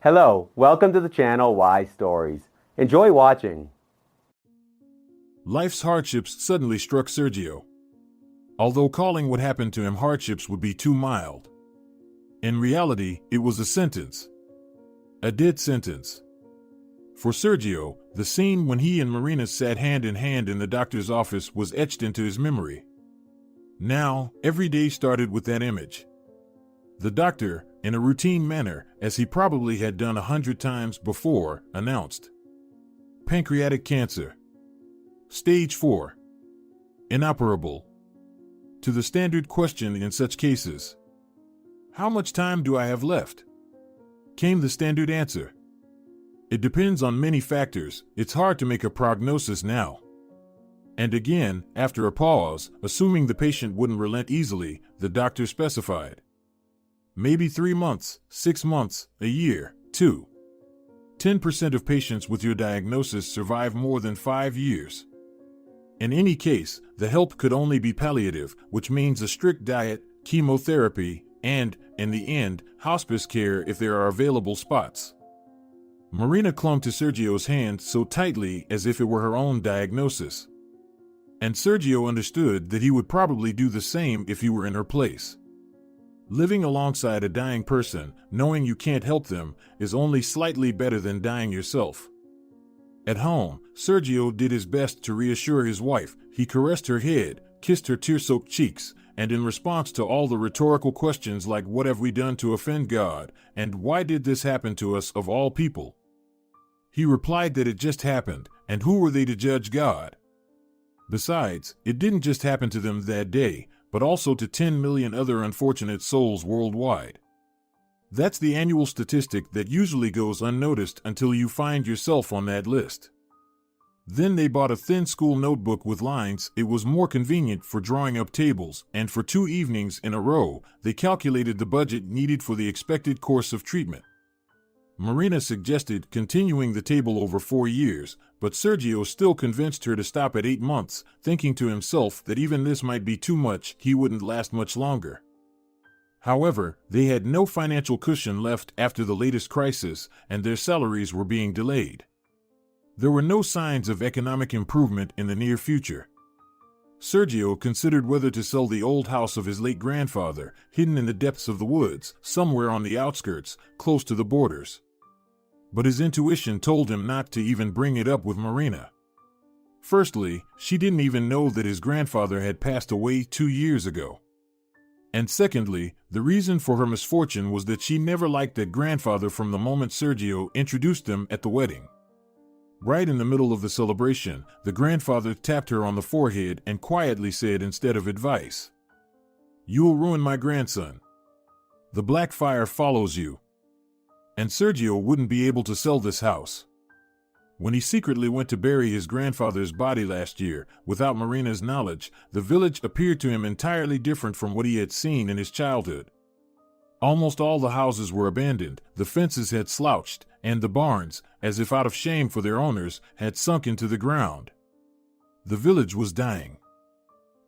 Hello, welcome to the channel Why Stories. Enjoy watching. Life's hardships suddenly struck Sergio. Although calling what happened to him hardships would be too mild. In reality, it was a sentence. A dead sentence. For Sergio, the scene when he and Marina sat hand in hand in the doctor's office was etched into his memory. Now, every day started with that image. The doctor, in a routine manner, as he probably had done 100 times before, announced, "Pancreatic cancer. Stage 4. Inoperable." To the standard question in such cases, "How much time do I have left?" came the standard answer. "It depends on many factors, it's hard to make a prognosis now." And again, after a pause, assuming the patient wouldn't relent easily, the doctor specified, "Maybe 3 months, 6 months, a year, 2. 10% of patients with your diagnosis survive more than 5 years. In any case, the help could only be palliative, which means a strict diet, chemotherapy, and, in the end, hospice care if there are available spots." Marina clung to Sergio's hand so tightly as if it were her own diagnosis. And Sergio understood that he would probably do the same if he were in her place. Living alongside a dying person, knowing you can't help them, is only slightly better than dying yourself. At home, Sergio did his best to reassure his wife. He caressed her head, kissed her tear-soaked cheeks, and in response to all the rhetorical questions like "What have we done to offend God?" and "Why did this happen to us of all people?" he replied that it just happened, and who were they to judge God? Besides, it didn't just happen to them that day, but also to 10 million other unfortunate souls worldwide. That's the annual statistic that usually goes unnoticed until you find yourself on that list. Then they bought a thin school notebook with lines. It was more convenient for drawing up tables, and for 2 evenings in a row, they calculated the budget needed for the expected course of treatment. Marina suggested continuing the table over 4 years, but Sergio still convinced her to stop at 8 months, thinking to himself that even this might be too much, he wouldn't last much longer. However, they had no financial cushion left after the latest crisis, and their salaries were being delayed. There were no signs of economic improvement in the near future. Sergio considered whether to sell the old house of his late grandfather, hidden in the depths of the woods, somewhere on the outskirts, close to the borders. But his intuition told him not to even bring it up with Marina. Firstly, she didn't even know that his grandfather had passed away 2 years ago. And secondly, the reason for her misfortune was that she never liked that grandfather from the moment Sergio introduced them at the wedding. Right in the middle of the celebration, the grandfather tapped her on the forehead and quietly said instead of advice, "You'll ruin my grandson. The black fire follows you." And Sergio wouldn't be able to sell this house. When he secretly went to bury his grandfather's body last year, without Marina's knowledge, the village appeared to him entirely different from what he had seen in his childhood. Almost all the houses were abandoned, the fences had slouched, and the barns, as if out of shame for their owners, had sunk into the ground. The village was dying.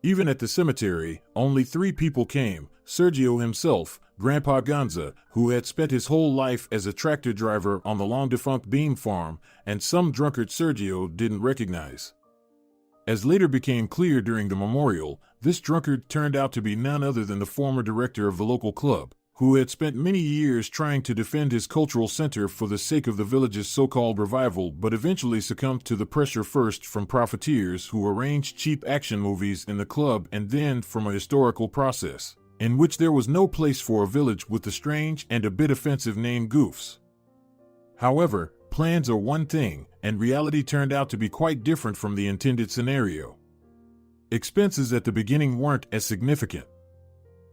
Even at the cemetery, only 3 people came: Sergio himself, Grandpa Gonza, who had spent his whole life as a tractor driver on the long-defunct bean farm, and some drunkard Sergio didn't recognize. As later became clear during the memorial, this drunkard turned out to be none other than the former director of the local club, who had spent many years trying to defend his cultural center for the sake of the village's so-called revival, but eventually succumbed to the pressure first from profiteers who arranged cheap action movies in the club, and then from a historical process, in which there was no place for a village with the strange and a bit offensive name Goofs. However, plans are one thing, and reality turned out to be quite different from the intended scenario. Expenses at the beginning weren't as significant.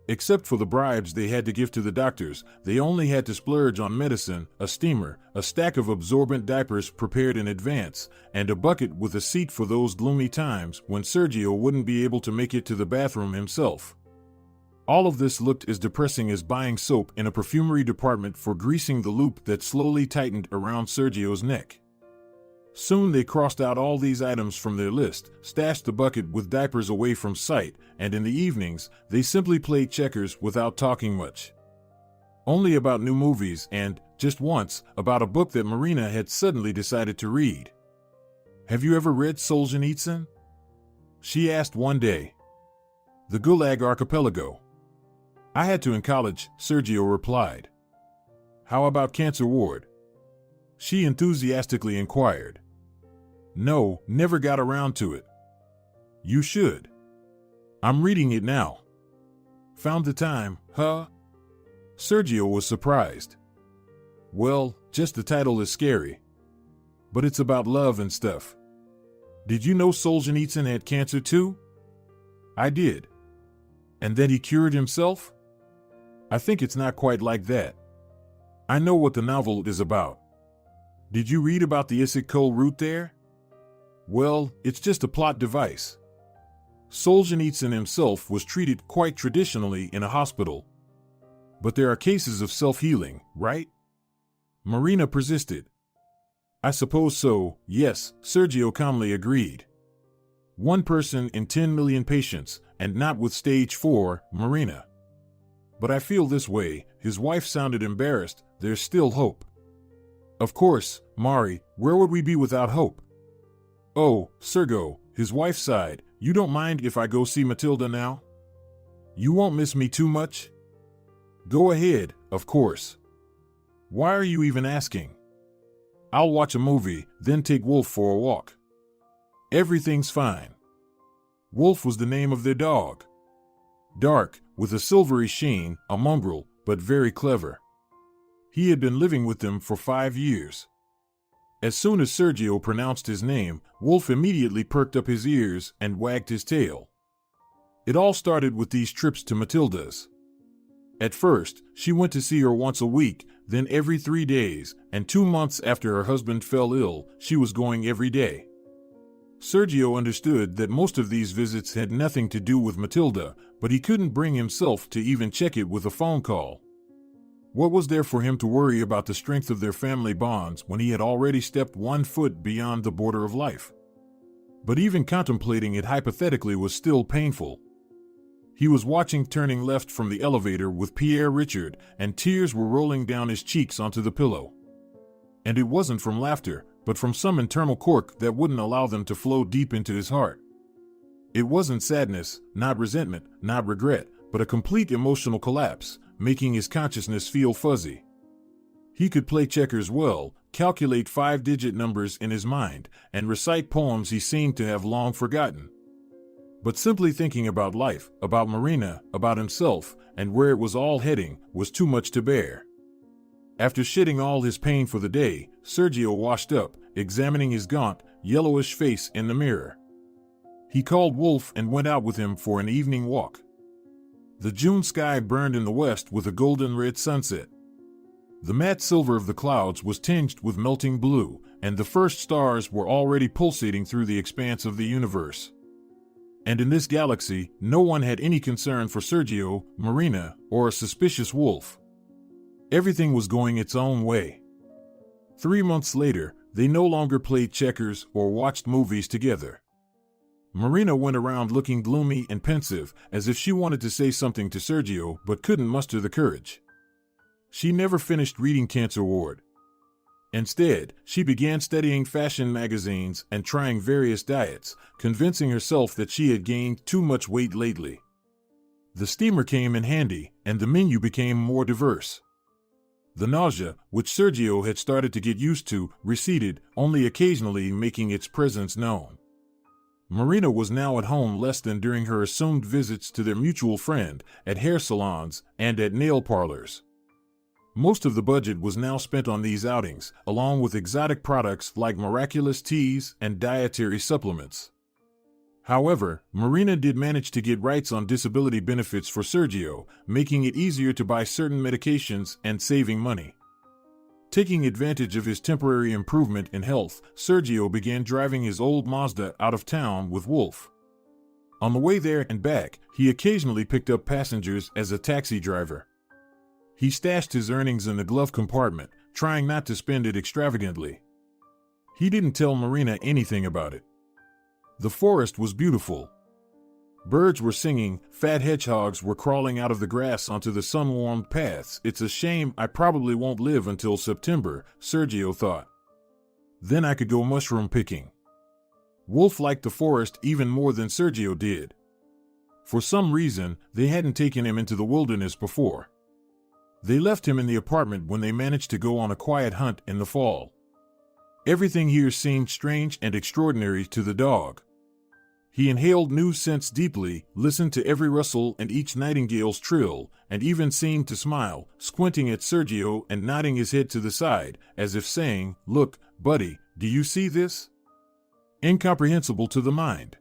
Except for the bribes they had to give to the doctors, they only had to splurge on medicine, a steamer, a stack of absorbent diapers prepared in advance, and a bucket with a seat for those gloomy times when Sergio wouldn't be able to make it to the bathroom himself. All of this looked as depressing as buying soap in a perfumery department for greasing the loop that slowly tightened around Sergio's neck. Soon they crossed out all these items from their list, stashed the bucket with diapers away from sight, and in the evenings, they simply played checkers without talking much. Only about new movies and, just once, about a book that Marina had suddenly decided to read. "Have you ever read Solzhenitsyn?" she asked one day. "The Gulag Archipelago." "I had to in college," Sergio replied. "How about Cancer Ward?" she enthusiastically inquired. "No, never got around to it." "You should. I'm reading it now." "Found the time, huh?" Sergio was surprised. "Well, just the title is scary. But it's about love and stuff." "Did you know Solzhenitsyn had cancer too?" "I did." "And then he cured himself?" "I think it's not quite like that. I know what the novel is about." "Did you read about the etched route there?" "Well, it's just a plot device. Solzhenitsyn himself was treated quite traditionally in a hospital. But there are cases of self-healing, right?" Marina persisted. "I suppose so, yes," Sergio calmly agreed. "1 person in 10 million patients, and not with stage 4, Marina." "But I feel this way," his wife sounded embarrassed. "There's still hope." "Of course, Mari, where would we be without hope?" "Oh, Sergio," his wife sighed, "you don't mind if I go see Matilda now? You won't miss me too much?" "Go ahead, of course. Why are you even asking? I'll watch a movie, then take Wolf for a walk. Everything's fine." Wolf was the name of their dog. Dark, with a silvery sheen, a mongrel, but very clever. He had been living with them for 5 years. As soon as Sergio pronounced his name, Wolf immediately perked up his ears and wagged his tail. It all started with these trips to Matilda's. At first, she went to see her once a week, then every 3 days, and 2 months after her husband fell ill, she was going every day. Sergio understood that most of these visits had nothing to do with Matilda, but he couldn't bring himself to even check it with a phone call. What was there for him to worry about the strength of their family bonds when he had already stepped 1 foot beyond the border of life? But even contemplating it hypothetically was still painful. He was watching turning left from the elevator with Pierre Richard, and tears were rolling down his cheeks onto the pillow. And it wasn't from laughter, but from some internal cork that wouldn't allow them to flow deep into his heart. It wasn't sadness, not resentment, not regret, but a complete emotional collapse, making his consciousness feel fuzzy. He could play checkers well, calculate 5-digit numbers in his mind, and recite poems he seemed to have long forgotten. But simply thinking about life, about Marina, about himself, and where it was all heading, was too much to bear. After shedding all his pain for the day, Sergio washed up, examining his gaunt, yellowish face in the mirror. He called Wolf and went out with him for an evening walk. The June sky burned in the west with a golden-red sunset. The matte silver of the clouds was tinged with melting blue, and the first stars were already pulsating through the expanse of the universe. And in this galaxy, no one had any concern for Sergio, Marina, or a suspicious Wolf. Everything was going its own way. 3 months later, they no longer played checkers or watched movies together. Marina went around looking gloomy and pensive, as if she wanted to say something to Sergio but couldn't muster the courage. She never finished reading Cancer Ward. Instead, she began studying fashion magazines and trying various diets, convincing herself that she had gained too much weight lately. The steamer came in handy, and the menu became more diverse. The nausea, which Sergio had started to get used to, receded, only occasionally making its presence known. Marina was now at home less than during her assumed visits to their mutual friend, at hair salons, and at nail parlors. Most of the budget was now spent on these outings, along with exotic products like miraculous teas and dietary supplements. However, Marina did manage to get rights on disability benefits for Sergio, making it easier to buy certain medications and saving money. Taking advantage of his temporary improvement in health, Sergio began driving his old Mazda out of town with Wolf. On the way there and back, he occasionally picked up passengers as a taxi driver. He stashed his earnings in the glove compartment, trying not to spend it extravagantly. He didn't tell Marina anything about it. The forest was beautiful. Birds were singing, fat hedgehogs were crawling out of the grass onto the sun-warmed paths. It's a shame I probably won't live until September, Sergio thought. Then I could go mushroom picking. Wolf liked the forest even more than Sergio did. For some reason, they hadn't taken him into the wilderness before. They left him in the apartment when they managed to go on a quiet hunt in the fall. Everything here seemed strange and extraordinary to the dog. He inhaled new scents deeply, listened to every rustle and each nightingale's trill, and even seemed to smile, squinting at Sergio and nodding his head to the side, as if saying, "Look, buddy, do you see this?" Incomprehensible to the mind.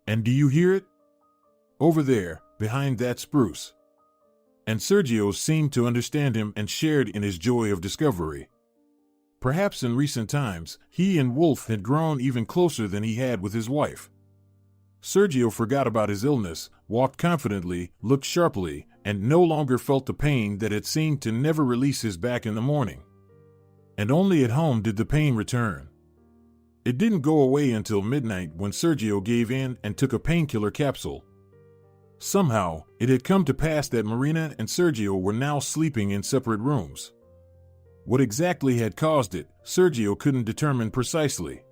"And do you hear it? Over there, behind that spruce." And Sergio seemed to understand him and shared in his joy of discovery. Perhaps in recent times, he and Wolf had grown even closer than he had with his wife. Sergio forgot about his illness, walked confidently, looked sharply, and no longer felt the pain that had seemed to never release his back in the morning. And only at home did the pain return. It didn't go away until midnight when Sergio gave in and took a painkiller capsule. Somehow, it had come to pass that Marina and Sergio were now sleeping in separate rooms. What exactly had caused it, Sergio couldn't determine precisely.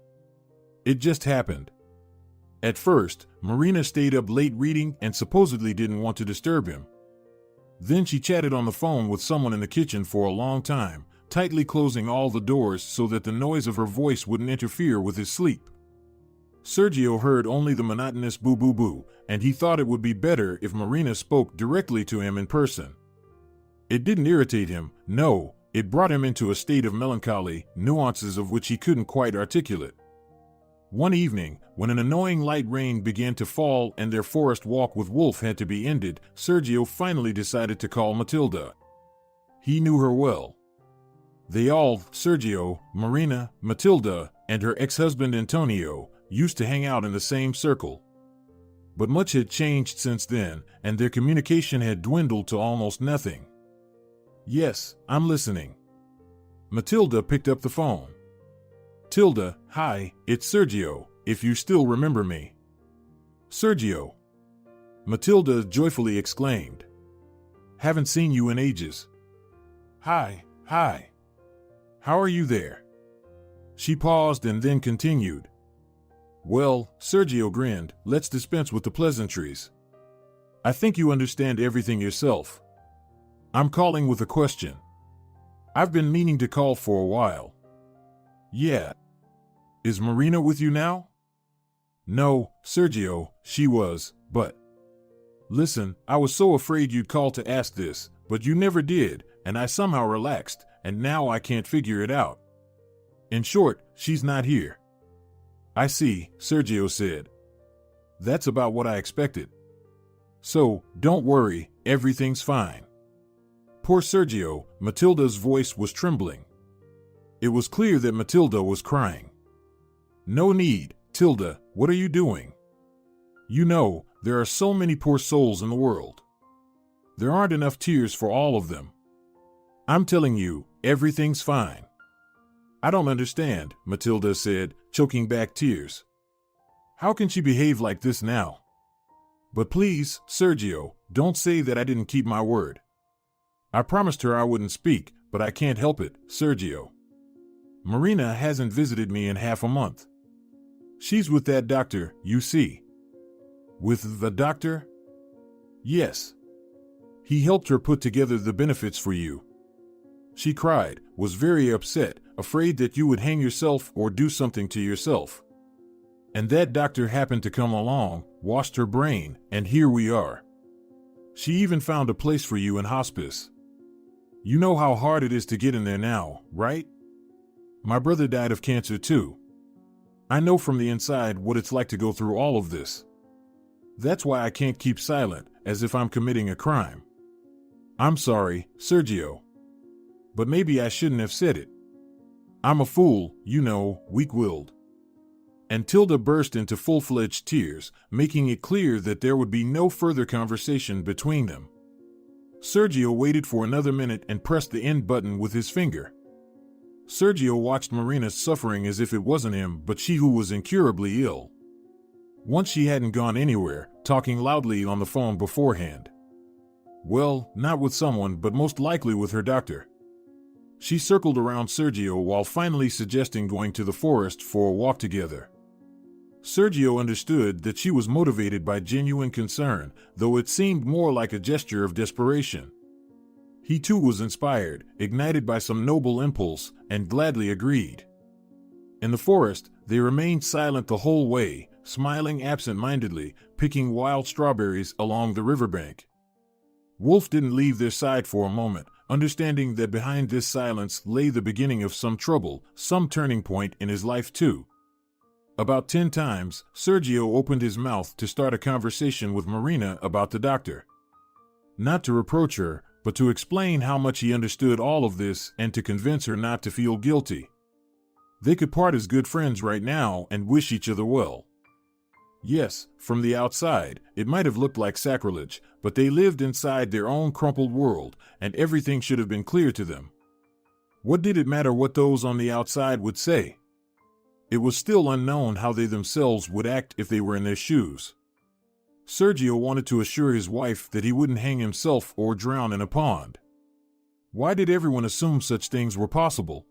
It just happened. At first, Marina stayed up late reading and supposedly didn't want to disturb him. Then she chatted on the phone with someone in the kitchen for a long time, tightly closing all the doors so that the noise of her voice wouldn't interfere with his sleep. Sergio heard only the monotonous boo-boo-boo, and he thought it would be better if Marina spoke directly to him in person. It didn't irritate him, no, it brought him into a state of melancholy, nuances of which he couldn't quite articulate. One evening, when an annoying light rain began to fall and their forest walk with Wolf had to be ended, Sergio finally decided to call Matilda. He knew her well. They all, Sergio, Marina, Matilda, and her ex-husband Antonio, used to hang out in the same circle. But much had changed since then, and their communication had dwindled to almost nothing. "Yes, I'm listening." Matilda picked up the phone. "Tilda, hi, it's Sergio, if you still remember me." "Sergio!" Matilda joyfully exclaimed. "Haven't seen you in ages." Hi. How are you there?" She paused and then continued. "Well," Sergio grinned, "let's dispense with the pleasantries. I think you understand everything yourself. I'm calling with a question. I've been meaning to call for a while." "Yeah. Is Marina with you now?" "No, Sergio, she was, but..." "Listen, I was so afraid you'd call to ask this, but you never did, and I somehow relaxed, and now I can't figure it out. In short, she's not here." "I see," Sergio said. "That's about what I expected. So, don't worry, everything's fine." Poor Sergio, Matilda's voice was trembling. It was clear that Matilda was crying. "No need, Tilda, what are you doing? You know, there are so many poor souls in the world. There aren't enough tears for all of them. I'm telling you, everything's fine." "I don't understand," Matilda said, choking back tears. "How can she behave like this now? But please, Sergio, don't say that I didn't keep my word. I promised her I wouldn't speak, but I can't help it, Sergio. Marina hasn't visited me in half a month. She's with that doctor, you see." "With the doctor?" "Yes. He helped her put together the benefits for you. She cried, was very upset, afraid that you would hang yourself or do something to yourself. And that doctor happened to come along, washed her brain, and here we are. She even found a place for you in hospice. You know how hard it is to get in there now, right? My brother died of cancer too. I know from the inside what it's like to go through all of this. That's why I can't keep silent, as if I'm committing a crime. I'm sorry, Sergio. But maybe I shouldn't have said it. I'm a fool, you know, weak-willed." And Tilda burst into full-fledged tears, making it clear that there would be no further conversation between them. Sergio waited for another minute and pressed the end button with his finger. Sergio watched Marina suffering as if it wasn't him but she who was incurably ill. Once she hadn't gone anywhere, talking loudly on the phone beforehand. Well, not with someone, but most likely with her doctor. She circled around Sergio while finally suggesting going to the forest for a walk together. Sergio understood that she was motivated by genuine concern, though it seemed more like a gesture of desperation. He too was inspired, ignited by some noble impulse, and gladly agreed. In the forest, they remained silent the whole way, smiling absent-mindedly, picking wild strawberries along the riverbank. Wolf didn't leave their side for a moment, understanding that behind this silence lay the beginning of some trouble, some turning point in his life too. About 10 times, Sergio opened his mouth to start a conversation with Marina about the doctor. Not to reproach her, but to explain how much he understood all of this and to convince her not to feel guilty. They could part as good friends right now and wish each other well. Yes, from the outside, it might have looked like sacrilege, but they lived inside their own crumpled world, and everything should have been clear to them. What did it matter what those on the outside would say? It was still unknown how they themselves would act if they were in their shoes. Sergio wanted to assure his wife that he wouldn't hang himself or drown in a pond. Why did everyone assume such things were possible?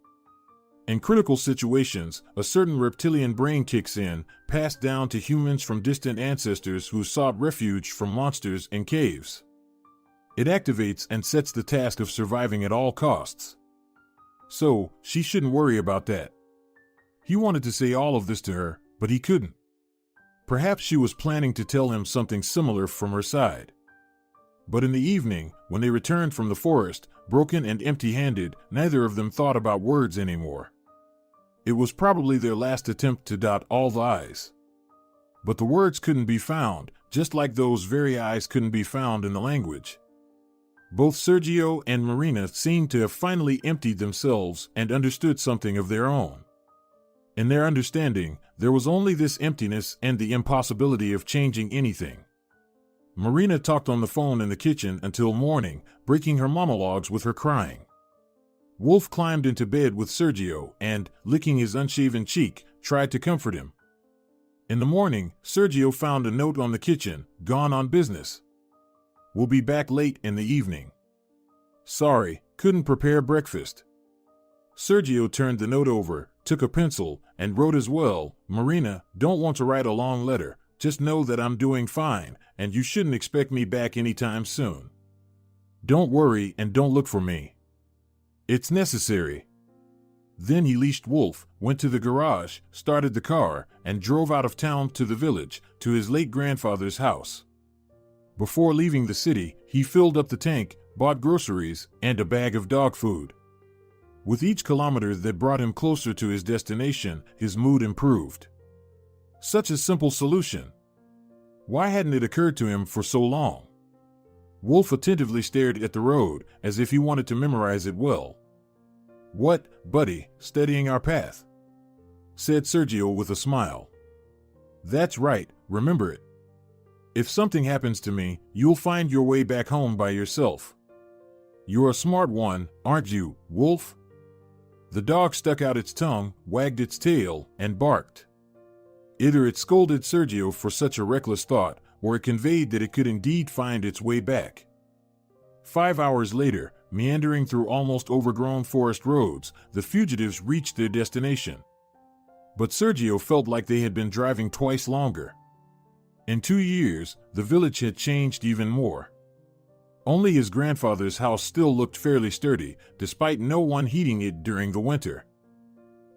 In critical situations, a certain reptilian brain kicks in, passed down to humans from distant ancestors who sought refuge from monsters in caves. It activates and sets the task of surviving at all costs. So, she shouldn't worry about that. He wanted to say all of this to her, but he couldn't. Perhaps she was planning to tell him something similar from her side. But in the evening, when they returned from the forest, broken and empty-handed, neither of them thought about words anymore. It was probably their last attempt to dot all the I's. But the words couldn't be found, just like those very I's couldn't be found in the language. Both Sergio and Marina seemed to have finally emptied themselves and understood something of their own. In their understanding, there was only this emptiness and the impossibility of changing anything. Marina talked on the phone in the kitchen until morning, breaking her monologues with her crying. Wolf climbed into bed with Sergio and, licking his unshaven cheek, tried to comfort him. In the morning, Sergio found a note on the kitchen, "Gone on business. We'll be back late in the evening. Sorry, couldn't prepare breakfast." Sergio turned the note over, took a pencil, and wrote as well, "Marina, don't want to write a long letter, just know that I'm doing fine, and you shouldn't expect me back anytime soon. Don't worry and don't look for me. It's necessary." Then he leashed Wolf, went to the garage, started the car, and drove out of town to the village, to his late grandfather's house. Before leaving the city, he filled up the tank, bought groceries, and a bag of dog food. With each kilometer that brought him closer to his destination, his mood improved. Such a simple solution. Why hadn't it occurred to him for so long? Wolf attentively stared at the road, as if he wanted to memorize it well. "What, buddy, steadying our path?" said Sergio with a smile. "That's right, remember it. If something happens to me, you'll find your way back home by yourself. You're a smart one, aren't you, Wolf?" The dog stuck out its tongue, wagged its tail, and barked. Either it scolded Sergio for such a reckless thought, or it conveyed that it could indeed find its way back. 5 hours later, meandering through almost overgrown forest roads, the fugitives reached their destination. But Sergio felt like they had been driving twice longer. In 2 years, the village had changed even more. Only his grandfather's house still looked fairly sturdy, despite no one heating it during the winter.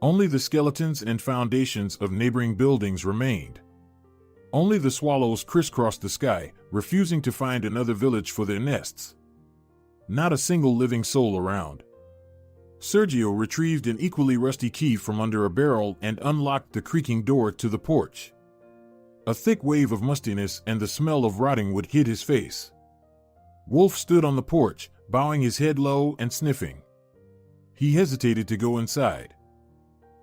Only the skeletons and foundations of neighboring buildings remained. Only the swallows crisscrossed the sky, refusing to find another village for their nests. Not a single living soul around. Sergio retrieved an equally rusty key from under a barrel and unlocked the creaking door to the porch. A thick wave of mustiness and the smell of rotting wood hit his face. Wolf stood on the porch, bowing his head low and sniffing. He hesitated to go inside.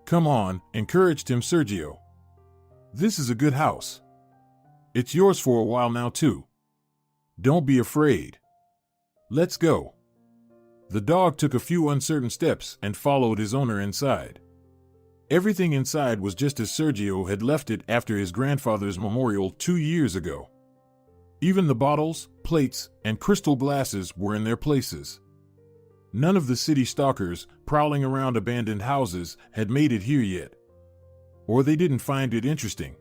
"Come on," encouraged him Sergio. "This is a good house. It's yours for a while now, too. Don't be afraid. Let's go." The dog took a few uncertain steps and followed his owner inside. Everything inside was just as Sergio had left it after his grandfather's memorial 2 years ago. Even the bottles, plates, and crystal glasses were in their places. None of the city stalkers prowling around abandoned houses had made it here yet. Or they didn't find it interesting.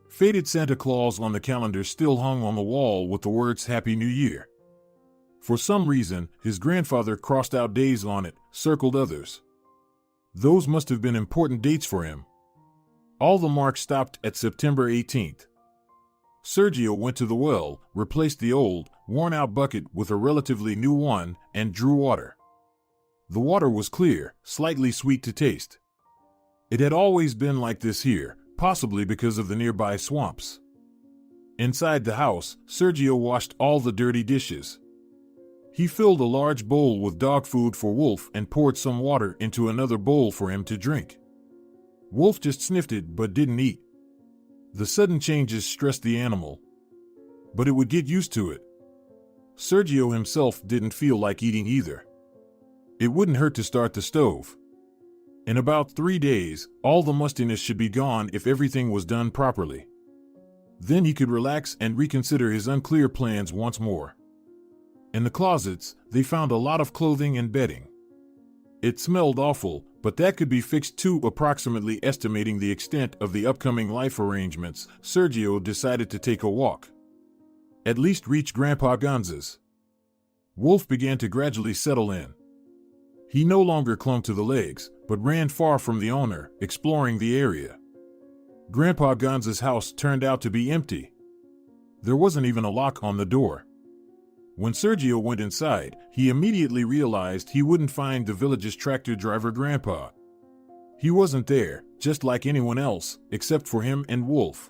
Faded Santa Claus on the calendar still hung on the wall with the words Happy New Year. For some reason, his grandfather crossed out days on it, circled others. Those must have been important dates for him. All the marks stopped at September 18th. Sergio went to the well, replaced the old, worn-out bucket with a relatively new one, and drew water. The water was clear, slightly sweet to taste. It had always been like this here, possibly because of the nearby swamps. Inside the house, Sergio washed all the dirty dishes. He filled a large bowl with dog food for Wolf and poured some water into another bowl for him to drink. Wolf just sniffed it but didn't eat. The sudden changes stressed the animal. But it would get used to it. Sergio himself didn't feel like eating either. It wouldn't hurt to start the stove. In about 3 days, all the mustiness should be gone if everything was done properly. Then he could relax and reconsider his unclear plans once more. In the closets, they found a lot of clothing and bedding. It smelled awful, but that could be fixed too. Approximately estimating the extent of the upcoming life arrangements, Sergio decided to take a walk. At least reach Grandpa Gonza's. Wolf began to gradually settle in. He no longer clung to the legs, but ran far from the owner, exploring the area. Grandpa Gonza's house turned out to be empty. There wasn't even a lock on the door. When Sergio went inside, he immediately realized he wouldn't find the village's tractor driver Grandpa. He wasn't there, just like anyone else, except for him and Wolf.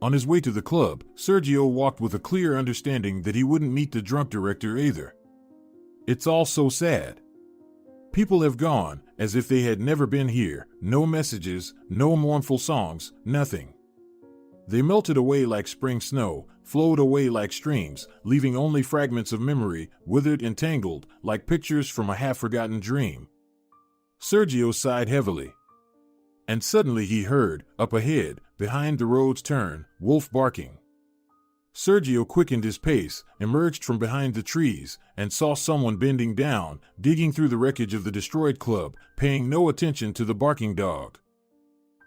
On his way to the club, Sergio walked with a clear understanding that he wouldn't meet the drunk director either. It's all so sad. People have gone, as if they had never been here, no messages, no mournful songs, nothing. They melted away like spring snow, flowed away like streams, leaving only fragments of memory, withered and tangled, like pictures from a half-forgotten dream. Sergio sighed heavily. And suddenly he heard, up ahead, behind the road's turn, Wolf barking. Sergio quickened his pace, emerged from behind the trees, and saw someone bending down, digging through the wreckage of the destroyed club, paying no attention to the barking dog.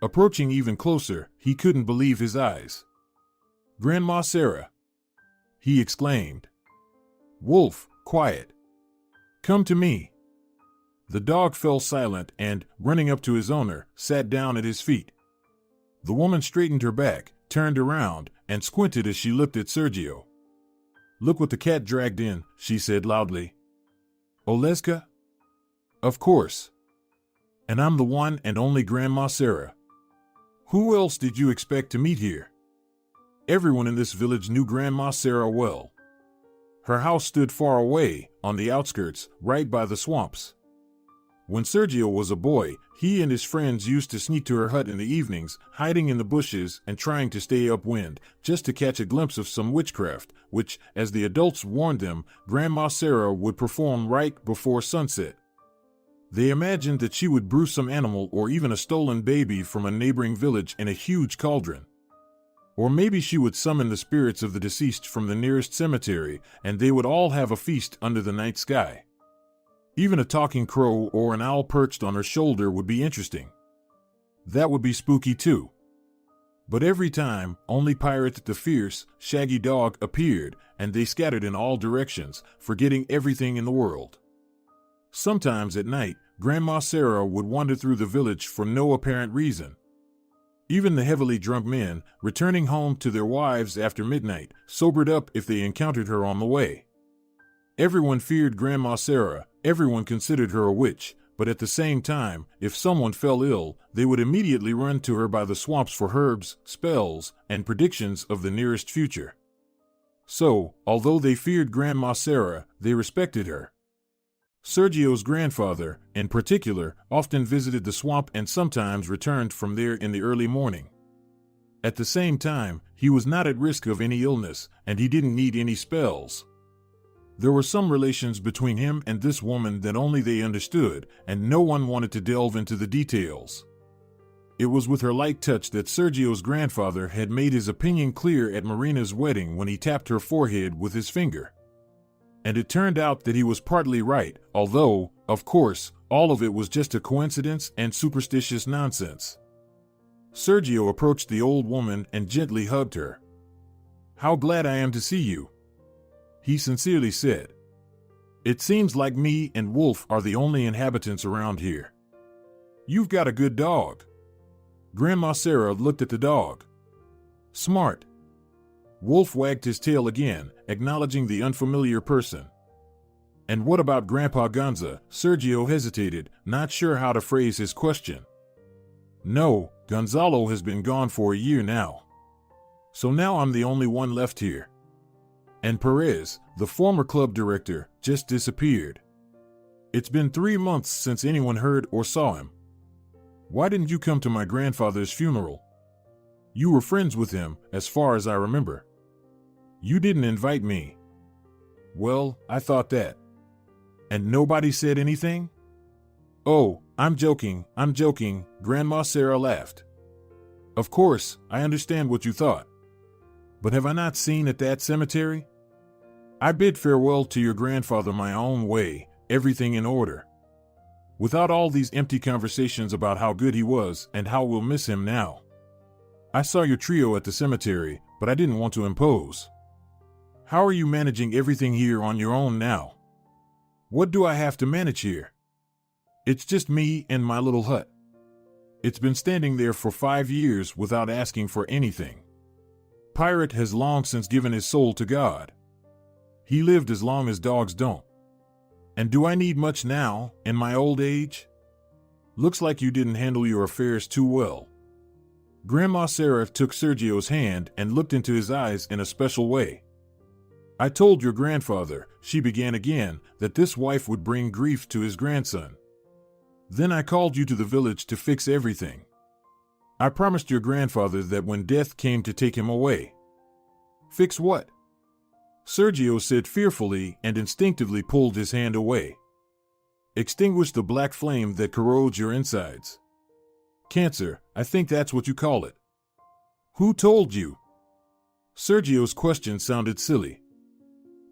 Approaching even closer, he couldn't believe his eyes. "Grandma Sarah!" he exclaimed. "Wolf, quiet. Come to me." The dog fell silent and, running up to his owner, sat down at his feet. The woman straightened her back, turned around, and squinted as she looked at Sergio. "Look what the cat dragged in," she said loudly. "Oleska?" "Of course. And I'm the one and only Grandma Sarah. Who else did you expect to meet here?" Everyone in this village knew Grandma Sarah well. Her house stood far away, on the outskirts, right by the swamps. When Sergio was a boy, he and his friends used to sneak to her hut in the evenings, hiding in the bushes and trying to stay upwind, just to catch a glimpse of some witchcraft, which, as the adults warned them, Grandma Sarah would perform right before sunset. They imagined that she would brew some animal or even a stolen baby from a neighboring village in a huge cauldron. Or maybe she would summon the spirits of the deceased from the nearest cemetery, and they would all have a feast under the night sky. Even a talking crow or an owl perched on her shoulder would be interesting. That would be spooky too. But every time, only Pirate the fierce, shaggy dog appeared, and they scattered in all directions, forgetting everything in the world. Sometimes at night, Grandma Sarah would wander through the village for no apparent reason. Even the heavily drunk men, returning home to their wives after midnight, sobered up if they encountered her on the way. Everyone feared Grandma Sarah, everyone considered her a witch, but at the same time, if someone fell ill, they would immediately run to her by the swamps for herbs, spells, and predictions of the nearest future. So, although they feared Grandma Sarah, they respected her. Sergio's grandfather, in particular, often visited the swamp and sometimes returned from there in the early morning. At the same time, he was not at risk of any illness, and he didn't need any spells. There were some relations between him and this woman that only they understood, and no one wanted to delve into the details. It was with her light touch that Sergio's grandfather had made his opinion clear at Marina's wedding when he tapped her forehead with his finger. And it turned out that he was partly right, although, of course, all of it was just a coincidence and superstitious nonsense. Sergio approached the old woman and gently hugged her. "How glad I am to see you," he sincerely said. "It seems like me and Wolf are the only inhabitants around here. You've got a good dog." Grandma Sarah looked at the dog. "Smart." Wolf wagged his tail again, acknowledging the unfamiliar person. "And what about Grandpa Gonza?" Sergio hesitated, not sure how to phrase his question. "No, Gonzalo has been gone for a year now. So now I'm the only one left here. And Perez, the former club director, just disappeared. It's been 3 months since anyone heard or saw him. Why didn't you come to my grandfather's funeral? You were friends with him, as far as I remember. You didn't invite me." "Well, I thought that." "And nobody said anything?" "Oh, I'm joking, Grandma Sarah laughed. "Of course, I understand what you thought. But have I not seen at that cemetery? I bid farewell to your grandfather my own way, everything in order. Without all these empty conversations about how good he was and how we'll miss him now. I saw your trio at the cemetery, but I didn't want to impose. How are you managing everything here on your own now?" "What do I have to manage here? It's just me and my little hut. It's been standing there for 5 years without asking for anything. Pirate has long since given his soul to God. He lived as long as dogs don't. And do I need much now, in my old age? Looks like you didn't handle your affairs too well." Grandma Sarah took Sergio's hand and looked into his eyes in a special way. "I told your grandfather," she began again, "that this wife would bring grief to his grandson. Then I called you to the village to fix everything. I promised your grandfather that when death came to take him away." "Fix what?" Sergio said fearfully and instinctively pulled his hand away. "Extinguish the black flame that corrodes your insides. Cancer, I think that's what you call it." "Who told you?" Sergio's question sounded silly.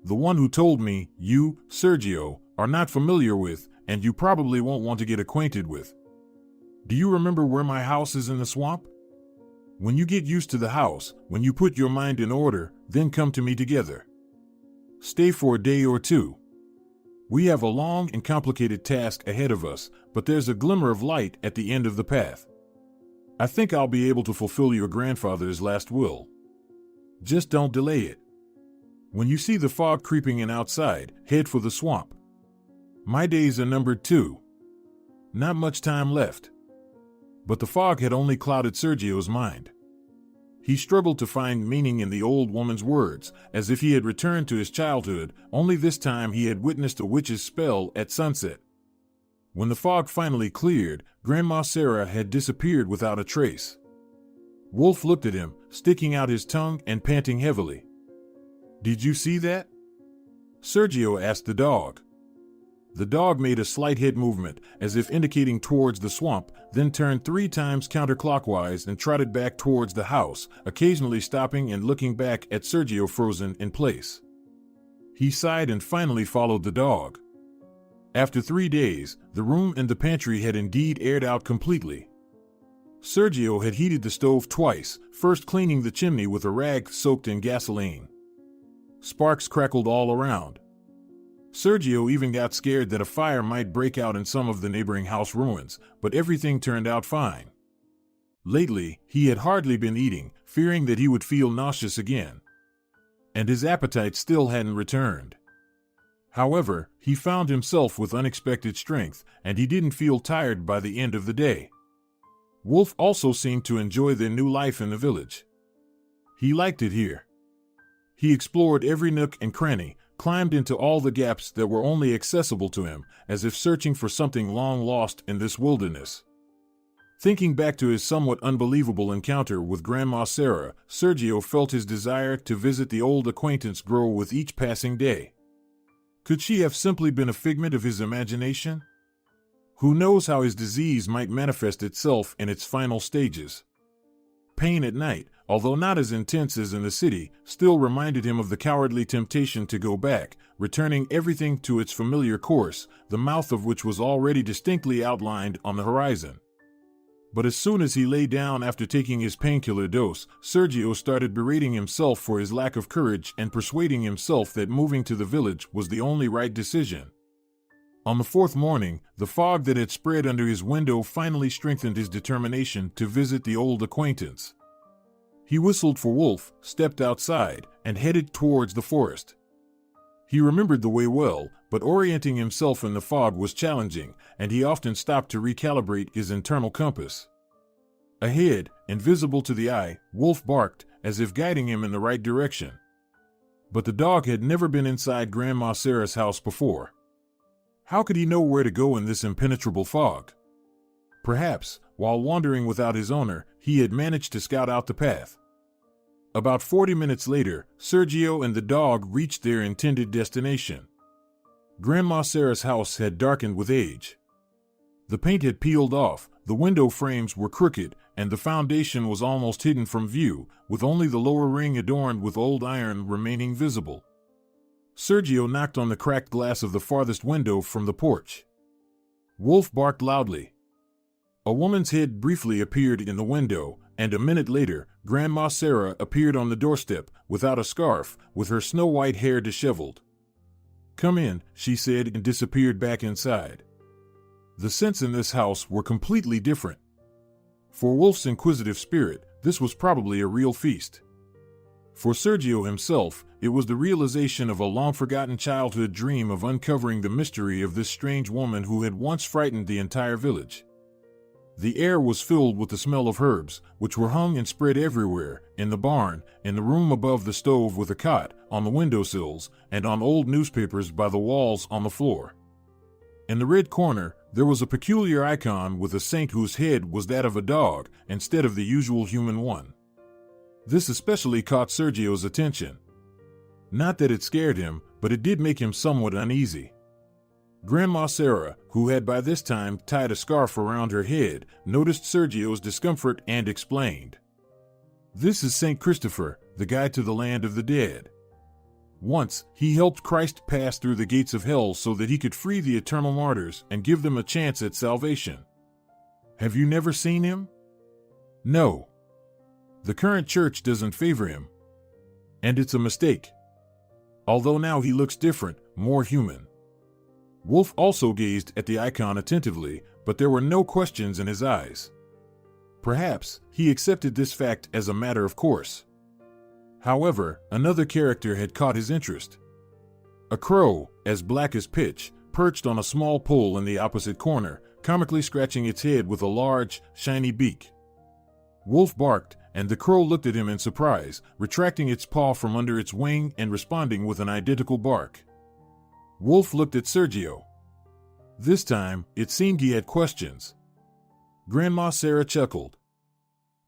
"The one who told me, you, Sergio, are not familiar with, and you probably won't want to get acquainted with. Do you remember where my house is in the swamp? When you get used to the house, when you put your mind in order, then come to me together. Stay for a day or two. We have a long and complicated task ahead of us, but there's a glimmer of light at the end of the path. I think I'll be able to fulfill your grandfather's last will. Just don't delay it. When you see the fog creeping in outside, head for the swamp. My days are numbered too. Not much time left." But the fog had only clouded Sergio's mind. He struggled to find meaning in the old woman's words, as if he had returned to his childhood, only this time he had witnessed a witch's spell at sunset. When the fog finally cleared, Grandma Sarah had disappeared without a trace. Wolf looked at him, sticking out his tongue and panting heavily. "Did you see that?" Sergio asked the dog. The dog made a slight head movement, as if indicating towards the swamp, then turned 3 times counterclockwise and trotted back towards the house, occasionally stopping and looking back at Sergio frozen in place. He sighed and finally followed the dog. After 3 days, the room and the pantry had indeed aired out completely. Sergio had heated the stove twice, first cleaning the chimney with a rag soaked in gasoline. Sparks crackled all around. Sergio even got scared that a fire might break out in some of the neighboring house ruins, but everything turned out fine. Lately, he had hardly been eating, fearing that he would feel nauseous again. And his appetite still hadn't returned. However, he found himself with unexpected strength, and he didn't feel tired by the end of the day. Wolf also seemed to enjoy their new life in the village. He liked it here. He explored every nook and cranny, climbed into all the gaps that were only accessible to him, as if searching for something long lost in this wilderness. Thinking back to his somewhat unbelievable encounter with Grandma Sarah, Sergio felt his desire to visit the old acquaintance grow with each passing day. Could she have simply been a figment of his imagination? Who knows how his disease might manifest itself in its final stages? Pain at night, although not as intense as in the city, still reminded him of the cowardly temptation to go back, returning everything to its familiar course, the mouth of which was already distinctly outlined on the horizon. But as soon as he lay down after taking his painkiller dose, Sergio started berating himself for his lack of courage and persuading himself that moving to the village was the only right decision. On the fourth morning, the fog that had spread under his window finally strengthened his determination to visit the old acquaintance. He whistled for Wolf, stepped outside, and headed towards the forest. He remembered the way well, but orienting himself in the fog was challenging, and he often stopped to recalibrate his internal compass. Ahead, invisible to the eye, Wolf barked, as if guiding him in the right direction. But the dog had never been inside Grandma Sarah's house before. How could he know where to go in this impenetrable fog? Perhaps, while wandering without his owner, he had managed to scout out the path. About 40 minutes later, Sergio and the dog reached their intended destination. Grandma Sarah's house had darkened with age. The paint had peeled off, the window frames were crooked, and the foundation was almost hidden from view, with only the lower ring adorned with old iron remaining visible. Sergio knocked on the cracked glass of the farthest window from the porch. Wolf barked loudly. A woman's head briefly appeared in the window, and a minute later, Grandma Sarah appeared on the doorstep, without a scarf, with her snow-white hair disheveled. "Come in," she said, and disappeared back inside. The scents in this house were completely different. For Wolf's inquisitive spirit, this was probably a real feast. For Sergio himself, it was the realization of a long-forgotten childhood dream of uncovering the mystery of this strange woman who had once frightened the entire village. The air was filled with the smell of herbs, which were hung and spread everywhere, in the barn, in the room above the stove with a cot, on the windowsills, and on old newspapers by the walls on the floor. In the red corner, there was a peculiar icon with a saint whose head was that of a dog, instead of the usual human one. This especially caught Sergio's attention. Not that it scared him, but it did make him somewhat uneasy. Grandma Sarah, who had by this time tied a scarf around her head, noticed Sergio's discomfort and explained. "This is St. Christopher, the guide to the land of the dead. Once, he helped Christ pass through the gates of hell so that he could free the eternal martyrs and give them a chance at salvation. Have you never seen him?" "No. The current church doesn't favor him. And it's a mistake. Although now he looks different, more human." Wolf also gazed at the icon attentively, but there were no questions in his eyes. Perhaps he accepted this fact as a matter of course. However, another character had caught his interest. A crow, as black as pitch, perched on a small pole in the opposite corner, comically scratching its head with a large, shiny beak. Wolf barked, and the crow looked at him in surprise, retracting its paw from under its wing and responding with an identical bark. Wolf looked at Sergio. This time, it seemed he had questions. Grandma Sarah chuckled.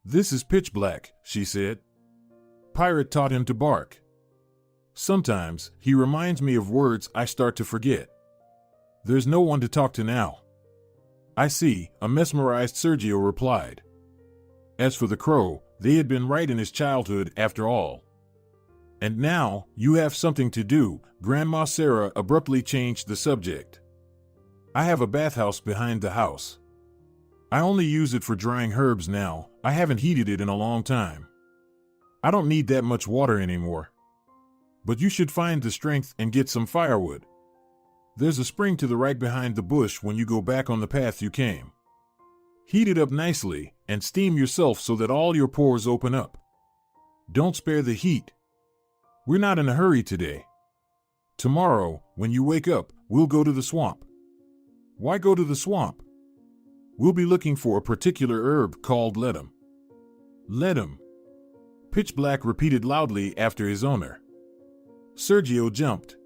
"This is pitch black," she said. "Pirate taught him to bark. Sometimes, he reminds me of words I start to forget. There's no one to talk to now." "I see," a mesmerized Sergio replied. As for the crow, they had been right in his childhood after all. "And now, you have something to do," Grandma Sarah abruptly changed the subject. "I have a bathhouse behind the house. I only use it for drying herbs now. I haven't heated it in a long time. I don't need that much water anymore. But you should find the strength and get some firewood. There's a spring to the right behind the bush when you go back on the path you came. Heat it up nicely and steam yourself so that all your pores open up. Don't spare the heat. We're not in a hurry today. Tomorrow, when you wake up, we'll go to the swamp." "Why go to the swamp?" "We'll be looking for a particular herb called ledum." "Ledum." Pitch Black repeated loudly after his owner. Sergio jumped.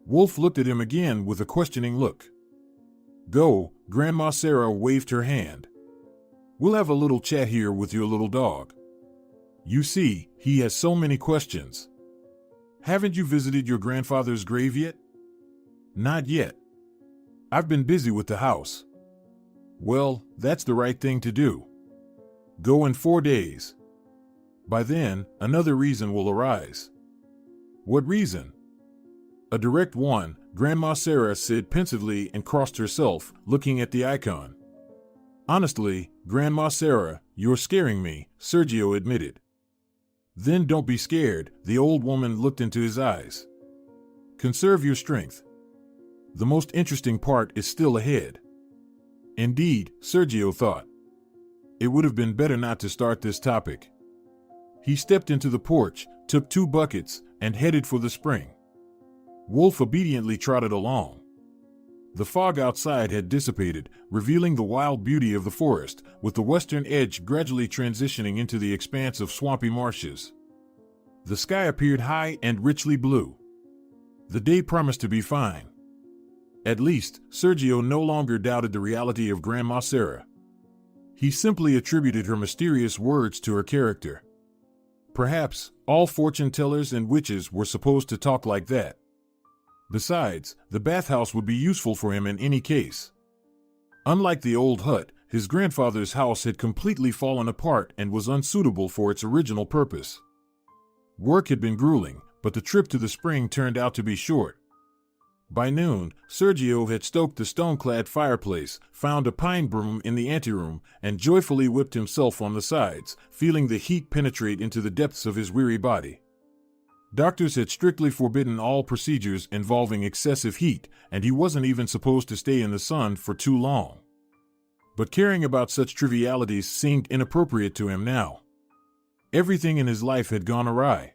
Wolf looked at him again with a questioning look. "Go," Grandma Sarah waved her hand. "We'll have a little chat here with your little dog. You see, he has so many questions. Haven't you visited your grandfather's grave yet?" Not yet. I've been busy with the house. Well, that's the right thing to do. Go in 4 days. By then, another reason will arise. What reason? A direct one, Grandma Sarah said pensively and crossed herself, looking at the icon. Honestly, Grandma Sarah, you're scaring me, Sergio admitted. Then don't be scared, the old woman looked into his eyes. Conserve your strength. The most interesting part is still ahead. Indeed, Sergio thought. It would have been better not to start this topic. He stepped into the porch, took 2 buckets, and headed for the spring. Wolf obediently trotted along. The fog outside had dissipated, revealing the wild beauty of the forest, with the western edge gradually transitioning into the expanse of swampy marshes. The sky appeared high and richly blue. The day promised to be fine. At least, Sergio no longer doubted the reality of Grandma Sarah. He simply attributed her mysterious words to her character. Perhaps, all fortune-tellers and witches were supposed to talk like that. Besides, the bathhouse would be useful for him in any case. Unlike the old hut, his grandfather's house had completely fallen apart and was unsuitable for its original purpose. Work had been grueling, but the trip to the spring turned out to be short. By noon, Sergio had stoked the stone-clad fireplace, found a pine broom in the anteroom, and joyfully whipped himself on the sides, feeling the heat penetrate into the depths of his weary body. Doctors had strictly forbidden all procedures involving excessive heat, and he wasn't even supposed to stay in the sun for too long. But caring about such trivialities seemed inappropriate to him now. Everything in his life had gone awry.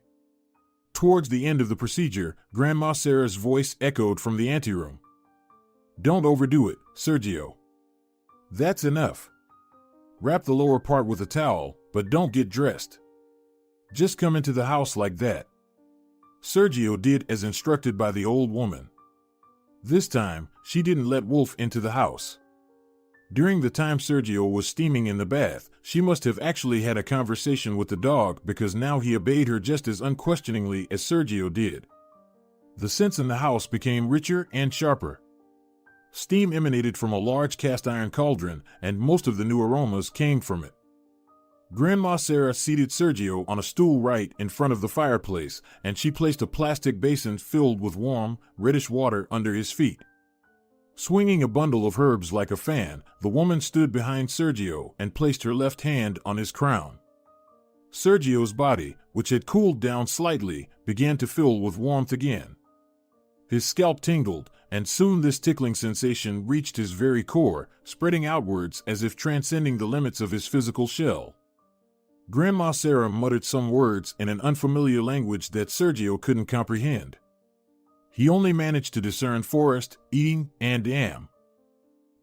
Towards the end of the procedure, Grandma Sarah's voice echoed from the anteroom. Don't overdo it, Sergio. That's enough. Wrap the lower part with a towel, but don't get dressed. Just come into the house like that. Sergio did as instructed by the old woman. This time, she didn't let Wolf into the house. During the time Sergio was steaming in the bath, she must have actually had a conversation with the dog because now he obeyed her just as unquestioningly as Sergio did. The scents in the house became richer and sharper. Steam emanated from a large cast-iron cauldron, and most of the new aromas came from it. Grandma Sarah seated Sergio on a stool right in front of the fireplace, and she placed a plastic basin filled with warm, reddish water under his feet. Swinging a bundle of herbs like a fan, the woman stood behind Sergio and placed her left hand on his crown. Sergio's body, which had cooled down slightly, began to fill with warmth again. His scalp tingled, and soon this tickling sensation reached his very core, spreading outwards as if transcending the limits of his physical shell. Grandma Sarah muttered some words in an unfamiliar language that Sergio couldn't comprehend. He only managed to discern forest, eating, and am.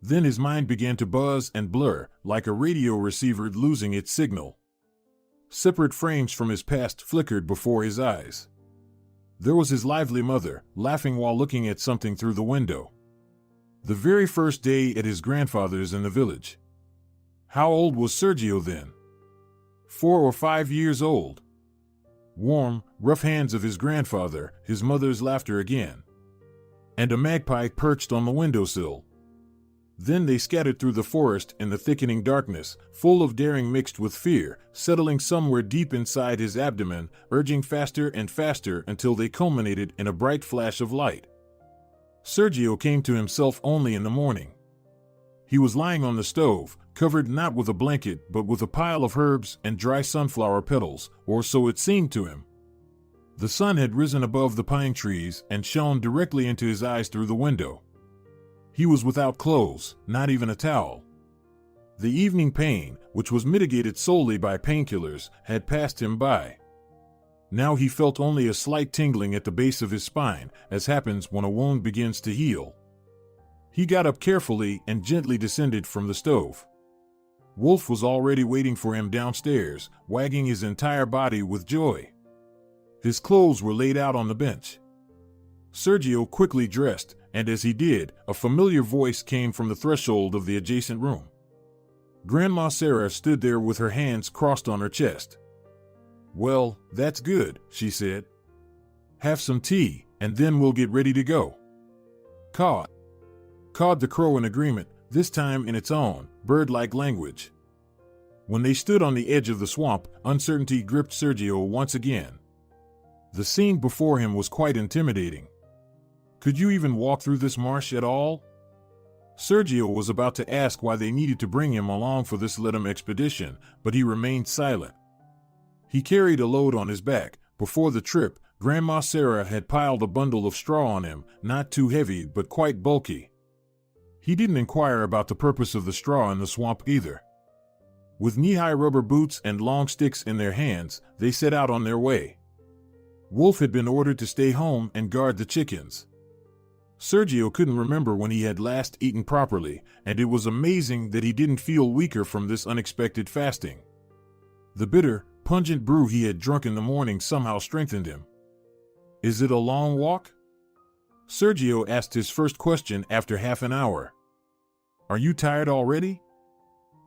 Then his mind began to buzz and blur, like a radio receiver losing its signal. Separate frames from his past flickered before his eyes. There was his lively mother, laughing while looking at something through the window. The very first day at his grandfather's in the village. How old was Sergio then? 4 or 5 years old. Warm, rough hands of his grandfather, his mother's laughter again. And a magpie perched on the windowsill. Then they scattered through the forest in the thickening darkness, full of daring mixed with fear, settling somewhere deep inside his abdomen, urging faster and faster until they culminated in a bright flash of light. Sergio came to himself only in the morning. He was lying on the stove, covered not with a blanket but with a pile of herbs and dry sunflower petals, or so it seemed to him. The sun had risen above the pine trees and shone directly into his eyes through the window. He was without clothes, not even a towel. The evening pain, which was mitigated solely by painkillers, had passed him by. Now he felt only a slight tingling at the base of his spine, as happens when a wound begins to heal. He got up carefully and gently descended from the stove. Wolf was already waiting for him downstairs, wagging his entire body with joy. His clothes were laid out on the bench. Sergio quickly dressed, and as he did, a familiar voice came from the threshold of the adjacent room. Grandma Sarah stood there with her hands crossed on her chest. "Well, that's good," she said. "Have some tea, and then we'll get ready to go. Cawed. Cawed the crow in agreement, this time in its own, bird-like language. When they stood on the edge of the swamp, uncertainty gripped Sergio once again. The scene before him was quite intimidating. Could you even walk through this marsh at all? Sergio was about to ask why they needed to bring him along for this let-him expedition, but he remained silent. He carried a load on his back. Before the trip, Grandma Sarah had piled a bundle of straw on him, not too heavy but quite bulky. He didn't inquire about the purpose of the straw in the swamp either. With knee-high rubber boots and long sticks in their hands, they set out on their way. Wolf had been ordered to stay home and guard the chickens. Sergio couldn't remember when he had last eaten properly, and it was amazing that he didn't feel weaker from this unexpected fasting. The bitter, pungent brew he had drunk in the morning somehow strengthened him. Is it a long walk? Sergio asked his first question after half an hour. Are you tired already?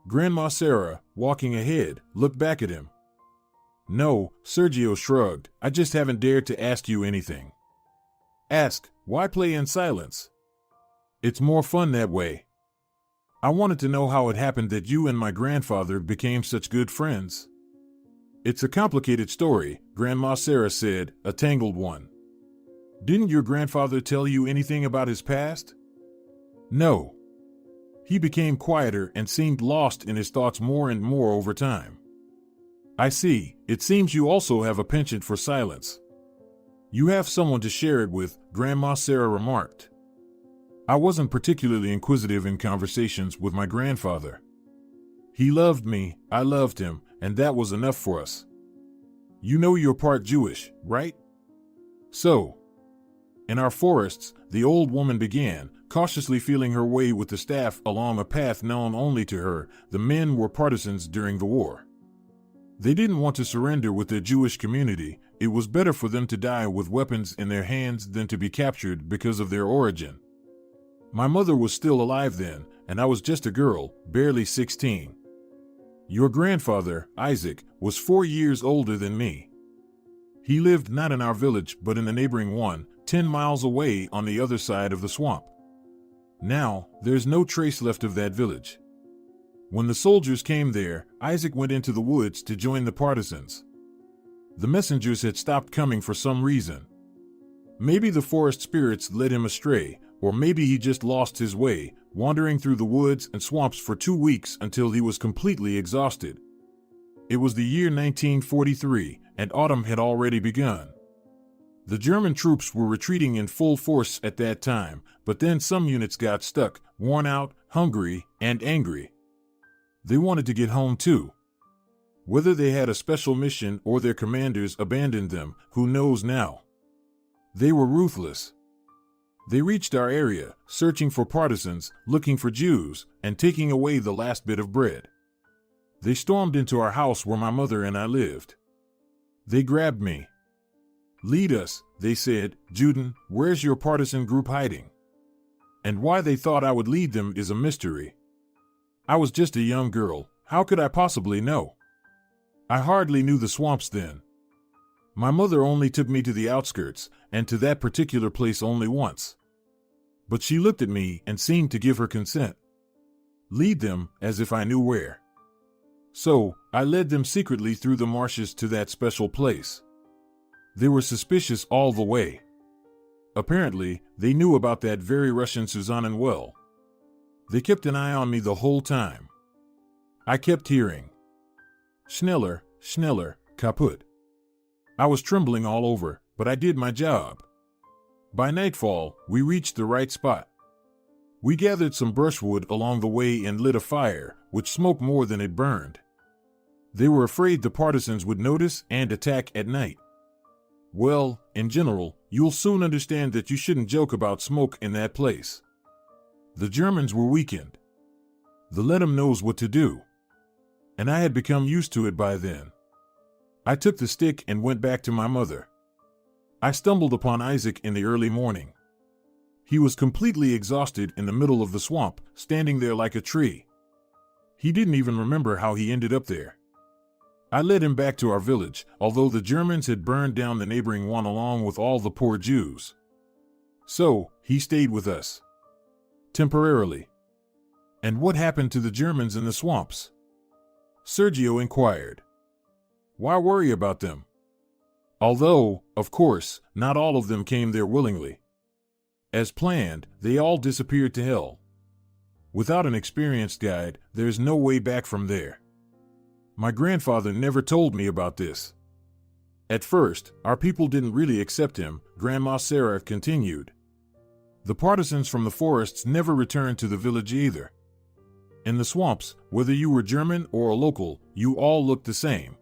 Grandma Sarah, walking ahead, looked back at him. No, Sergio shrugged, I just haven't dared to ask you anything. Ask, why play in silence? It's more fun that way. I wanted to know how it happened that you and my grandfather became such good friends. It's a complicated story, Grandma Sarah said, a tangled one. Didn't your grandfather tell you anything about his past? No. He became quieter and seemed lost in his thoughts more and more over time. I see, it seems you also have a penchant for silence. You have someone to share it with, Grandma Sarah remarked. I wasn't particularly inquisitive in conversations with my grandfather. He loved me, I loved him, and that was enough for us. You know you're part Jewish, right? So, in our forests, the old woman began, cautiously feeling her way with the staff along a path known only to her. The men were partisans during the war. They didn't want to surrender with their Jewish community. It was better for them to die with weapons in their hands than to be captured because of their origin. My mother was still alive then, and I was just a girl, barely 16. Your grandfather, Isaac, was 4 years older than me. He lived not in our village but in the neighboring one, 10 miles away on the other side of the swamp. Now, there's no trace left of that village. When the soldiers came there, Isaac went into the woods to join the partisans. The messengers had stopped coming for some reason. Maybe the forest spirits led him astray, or maybe he just lost his way, wandering through the woods and swamps for 2 weeks until he was completely exhausted. It was the year 1943, and autumn had already begun. The German troops were retreating in full force at that time, but then some units got stuck, worn out, hungry, and angry. They wanted to get home too. Whether they had a special mission or their commanders abandoned them, who knows now? They were ruthless. They reached our area, searching for partisans, looking for Jews, and taking away the last bit of bread. They stormed into our house where my mother and I lived. They grabbed me. Lead us, they said. Juden, where's your partisan group hiding? And why they thought I would lead them is a mystery. I was just a young girl, how could I possibly know? I hardly knew the swamps then. My mother only took me to the outskirts, and to that particular place only once. But she looked at me and seemed to give her consent. Lead them, as if I knew where. So, I led them secretly through the marshes to that special place. They were suspicious all the way. Apparently, they knew about that very Russian Susannan well. They kept an eye on me the whole time. I kept hearing, Schneller, schneller, kaputt. I was trembling all over, but I did my job. By nightfall, we reached the right spot. We gathered some brushwood along the way and lit a fire, which smoked more than it burned. They were afraid the partisans would notice and attack at night. Well, in general, you'll soon understand that you shouldn't joke about smoke in that place. The Germans were weakened. The let 'em knows what to do. And I had become used to it by then. I took the stick and went back to my mother. I stumbled upon Isaac in the early morning. He was completely exhausted in the middle of the swamp, standing there like a tree. He didn't even remember how he ended up there. I led him back to our village, although the Germans had burned down the neighboring one along with all the poor Jews. So, he stayed with us. Temporarily. And what happened to the Germans in the swamps? Sergio inquired. Why worry about them? Although, of course, not all of them came there willingly. As planned, they all disappeared to hell. Without an experienced guide, there's no way back from there. My grandfather never told me about this. At first, our people didn't really accept him, Grandma Sarah continued. The partisans from the forests never returned to the village either. In the swamps, whether you were German or a local, you all looked the same.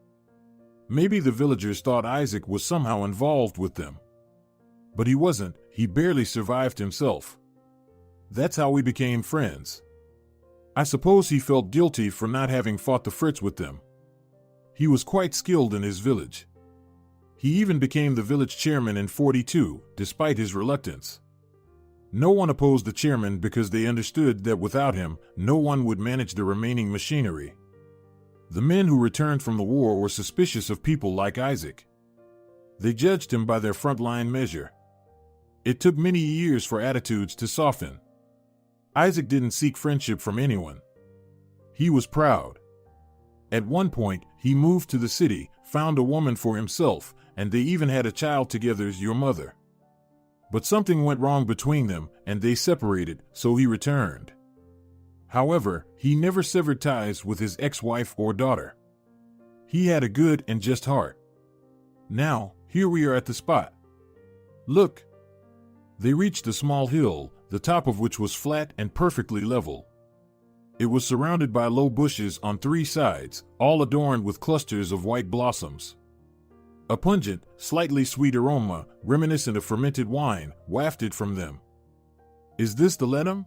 Maybe the villagers thought Isaac was somehow involved with them. But he wasn't, he barely survived himself. That's how we became friends. I suppose he felt guilty for not having fought the Fritz with them. He was quite skilled in his village. He even became the village chairman in '42, despite his reluctance. No one opposed the chairman because they understood that without him, no one would manage the remaining machinery. The men who returned from the war were suspicious of people like Isaac. They judged him by their frontline measure. It took many years for attitudes to soften. Isaac didn't seek friendship from anyone. He was proud. At one point, he moved to the city, found a woman for himself, and they even had a child together, your mother. But something went wrong between them, and they separated, so he returned. However, he never severed ties with his ex-wife or daughter. He had a good and just heart. Now, here we are at the spot. Look. They reached a small hill, the top of which was flat and perfectly level. It was surrounded by low bushes on 3 sides, all adorned with clusters of white blossoms. A pungent, slightly sweet aroma, reminiscent of fermented wine, wafted from them. Is this the ledum?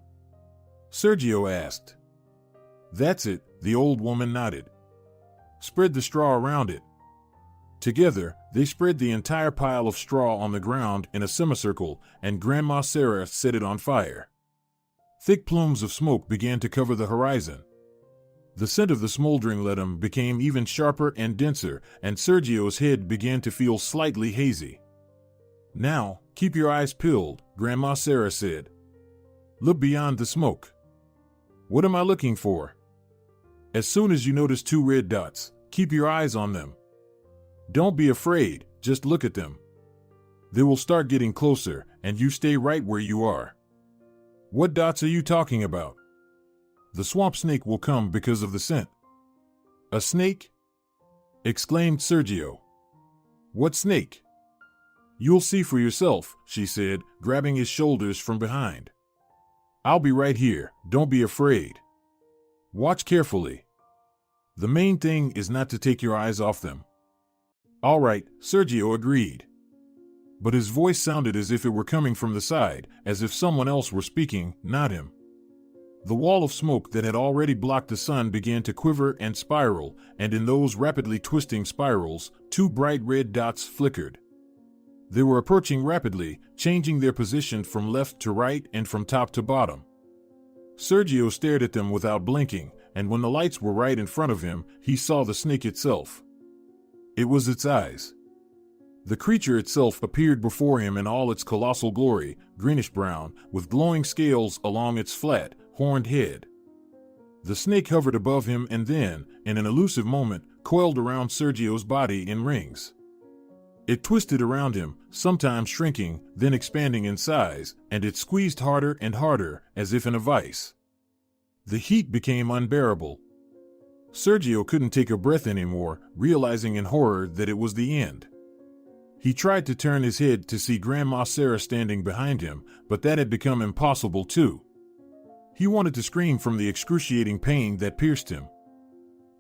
Sergio asked. That's it, the old woman nodded. Spread the straw around it. Together, they spread the entire pile of straw on the ground in a semicircle, and Grandma Sarah set it on fire. Thick plumes of smoke began to cover the horizon. The scent of the smoldering ledum became even sharper and denser, and Sergio's head began to feel slightly hazy. Now, keep your eyes peeled, Grandma Sarah said. Look beyond the smoke. What am I looking for? As soon as you notice 2 red dots, keep your eyes on them. Don't be afraid, just look at them. They will start getting closer, and you stay right where you are. What dots are you talking about? The swamp snake will come because of the scent. A snake? Exclaimed Sergio. What snake? You'll see for yourself, she said, grabbing his shoulders from behind. I'll be right here, don't be afraid. Watch carefully. The main thing is not to take your eyes off them. All right, Sergio agreed. But his voice sounded as if it were coming from the side, as if someone else were speaking, not him. The wall of smoke that had already blocked the sun began to quiver and spiral, and in those rapidly twisting spirals, 2 bright red dots flickered. They were approaching rapidly, changing their position from left to right and from top to bottom. Sergio stared at them without blinking, and when the lights were right in front of him, he saw the snake itself. It was its eyes. The creature itself appeared before him in all its colossal glory, greenish-brown, with glowing scales along its flat, horned head. The snake hovered above him and then, in an elusive moment, coiled around Sergio's body in rings. It twisted around him, sometimes shrinking, then expanding in size, and it squeezed harder and harder, as if in a vice. The heat became unbearable. Sergio couldn't take a breath anymore, realizing in horror that it was the end. He tried to turn his head to see Grandma Sarah standing behind him, but that had become impossible too. He wanted to scream from the excruciating pain that pierced him.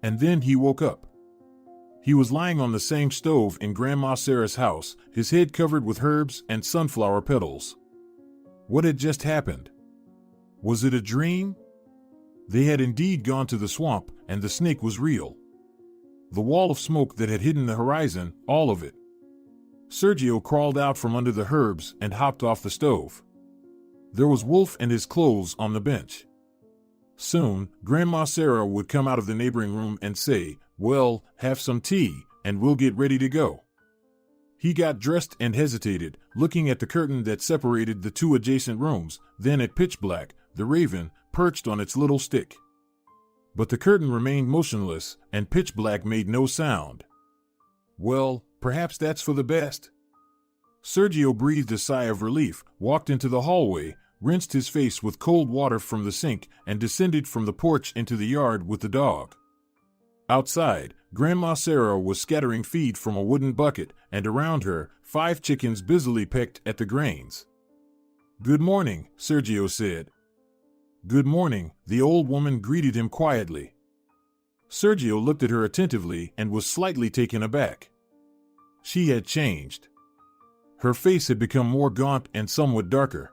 And then he woke up. He was lying on the same stove in Grandma Sarah's house, his head covered with herbs and sunflower petals. What had just happened? Was it a dream? They had indeed gone to the swamp, and the snake was real. The wall of smoke that had hidden the horizon, all of it. Sergio crawled out from under the herbs and hopped off the stove. There was Wolf and his clothes on the bench. Soon, Grandma Sarah would come out of the neighboring room and say, "Well, have some tea, and we'll get ready to go." He got dressed and hesitated, looking at the curtain that separated the two adjacent rooms, then at Pitch Black, the raven, perched on its little stick. But the curtain remained motionless, and Pitch Black made no sound. Well, perhaps that's for the best. Sergio breathed a sigh of relief, walked into the hallway, rinsed his face with cold water from the sink, and descended from the porch into the yard with the dog. Outside, Grandma Sarah was scattering feed from a wooden bucket, and around her, 5 chickens busily pecked at the grains. "Good morning," Sergio said. "Good morning," the old woman greeted him quietly. Sergio looked at her attentively and was slightly taken aback. She had changed. Her face had become more gaunt and somewhat darker.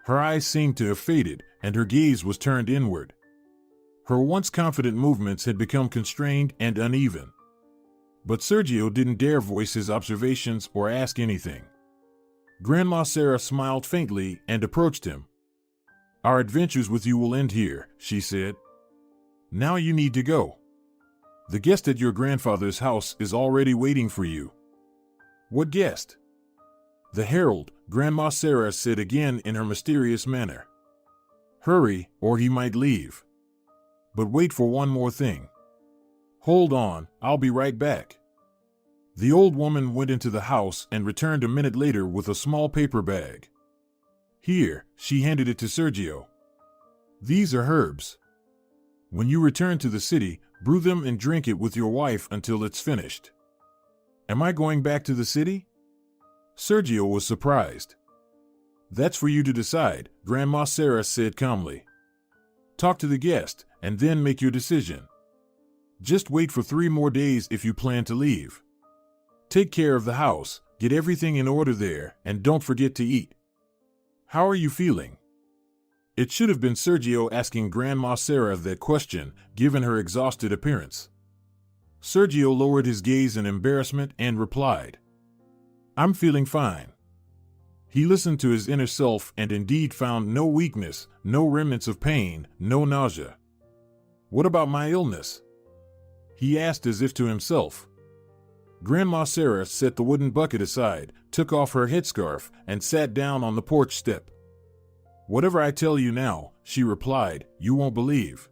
Her eyes seemed to have faded, and her gaze was turned inward. Her once confident movements had become constrained and uneven. But Sergio didn't dare voice his observations or ask anything. Grandma Sarah smiled faintly and approached him. "Our adventures with you will end here," she said. "Now you need to go. The guest at your grandfather's house is already waiting for you." "What guest?" "The herald," Grandma Sarah said again in her mysterious manner. "Hurry, or he might leave. But wait for one more thing." "Hold on, I'll be right back." The old woman went into the house and returned a minute later with a small paper bag. "Here," she handed it to Sergio. "These are herbs. When you return to the city, brew them and drink it with your wife until it's finished." "Am I going back to the city?" Sergio was surprised. "That's for you to decide," Grandma Sarah said calmly. "Talk to the guest, and then make your decision. Just wait for 3 more days if you plan to leave. Take care of the house, get everything in order there, and don't forget to eat. How are you feeling?" It should have been Sergio asking Grandma Sarah that question, given her exhausted appearance. Sergio lowered his gaze in embarrassment and replied, "I'm feeling fine." He listened to his inner self and indeed found no weakness, no remnants of pain, no nausea. "What about my illness?" he asked as if to himself. Grandma Sarah set the wooden bucket aside, took off her headscarf, and sat down on the porch step. "Whatever I tell you now," she replied, "you won't believe.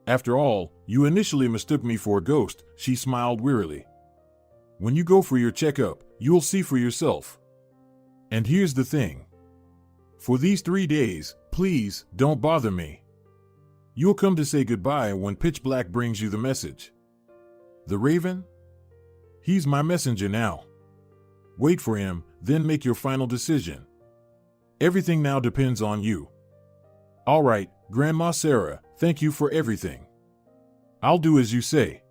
After all, you initially mistook me for a ghost," she smiled wearily. "When you go for your checkup, you'll see for yourself. And here's the thing. For these 3 days, please don't bother me. You'll come to say goodbye when Pitch Black brings you the message." "The raven?" "He's my messenger now. Wait for him, then make your final decision. Everything now depends on you." "All right, Grandma Sarah, thank you for everything. I'll do as you say."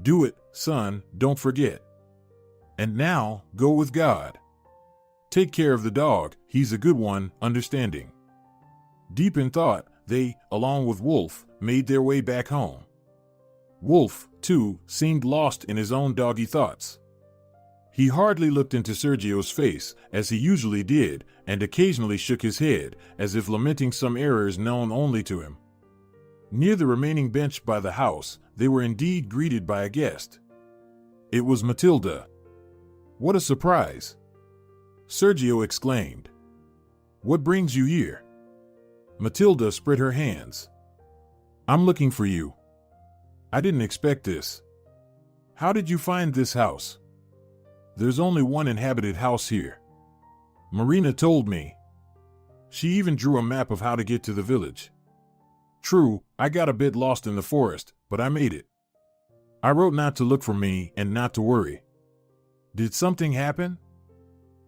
"Do it, son, don't forget. And now, go with God. Take care of the dog, he's a good one, understanding." Deep in thought, they, along with Wolf, made their way back home. Wolf, too, seemed lost in his own doggy thoughts. He hardly looked into Sergio's face, as he usually did, and occasionally shook his head, as if lamenting some errors known only to him. Near the remaining bench by the house, they were indeed greeted by a guest. It was Matilda. "What a surprise!" Sergio exclaimed. "What brings you here?" Matilda spread her hands. "I'm looking for you. I didn't expect this. How did you find this house?" "There's only one inhabited house here. Marina told me. She even drew a map of how to get to the village. True, I got a bit lost in the forest, but I made it. I wrote not to look for me and not to worry. Did something happen?"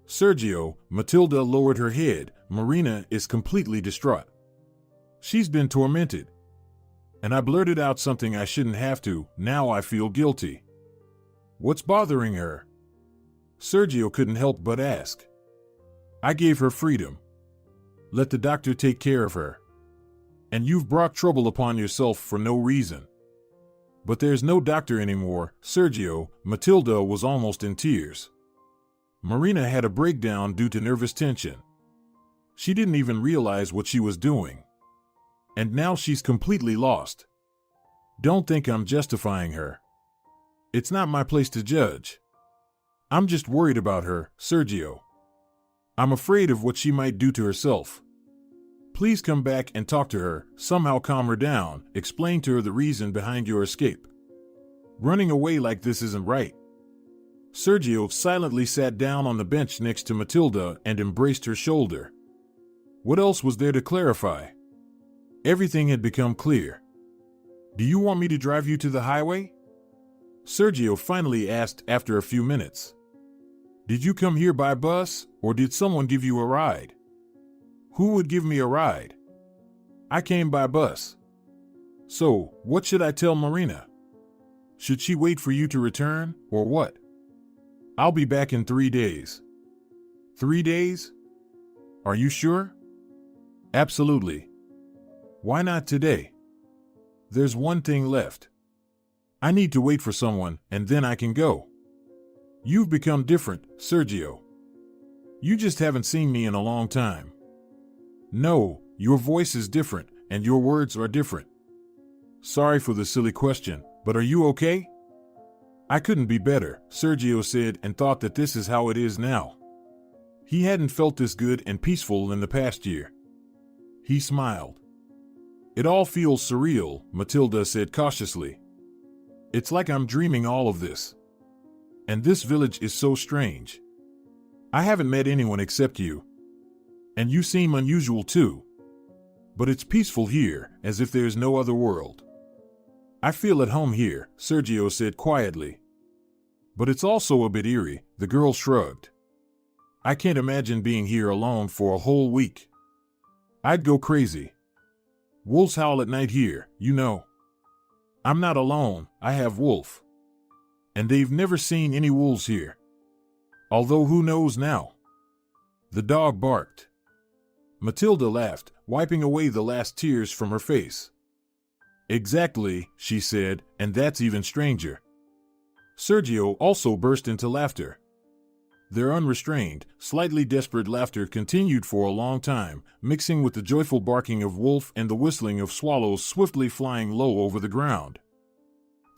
"Sergio," Matilda lowered her head, "Marina is completely distraught. She's been tormented. And I blurted out something I shouldn't have to, now I feel guilty." "What's bothering her?" Sergio couldn't help but ask. "I gave her freedom. Let the doctor take care of her. And you've brought trouble upon yourself for no reason." "But there's no doctor anymore, Sergio." Matilda was almost in tears. "Marina had a breakdown due to nervous tension. She didn't even realize what she was doing. And now she's completely lost. Don't think I'm justifying her. It's not my place to judge. I'm just worried about her, Sergio. I'm afraid of what she might do to herself. Please come back and talk to her, somehow calm her down, explain to her the reason behind your escape. Running away like this isn't right. Sergio silently sat down on the bench next to Matilda and embraced her shoulder. What else was there to clarify? Everything had become clear. Do you want me to drive you to the highway? Sergio finally asked after a few minutes. Did you come here by bus, or did someone give you a ride? Who would give me a ride? I came by bus. So, what should I tell Marina? Should she wait for you to return, or what? I'll be back in 3 days. 3 days? Are you sure? Absolutely. Why not today? There's one thing left. I need to wait for someone, and then I can go. You've become different, Sergio. You just haven't seen me in a long time. No, your voice is different, and your words are different. Sorry for the silly question, but are you okay? I couldn't be better, Sergio said, and thought that this is how it is now. He hadn't felt this good and peaceful in the past year. He smiled. It all feels surreal, Matilda said cautiously. It's like I'm dreaming all of this. And this village is so strange. I haven't met anyone except you. And you seem unusual too. But it's peaceful here, as if there's no other world. I feel at home here, Sergio said quietly. But it's also a bit eerie, the girl shrugged. I can't imagine being here alone for a whole week. I'd go crazy. Wolves howl at night here, you know. I'm not alone, I have Wolf. And they've never seen any wolves here. Although who knows now? The dog barked. Matilda laughed, wiping away the last tears from her face. Exactly, she said, and that's even stranger. Sergio also burst into laughter. Their unrestrained, slightly desperate laughter continued for a long time, mixing with the joyful barking of Wolf and the whistling of swallows swiftly flying low over the ground.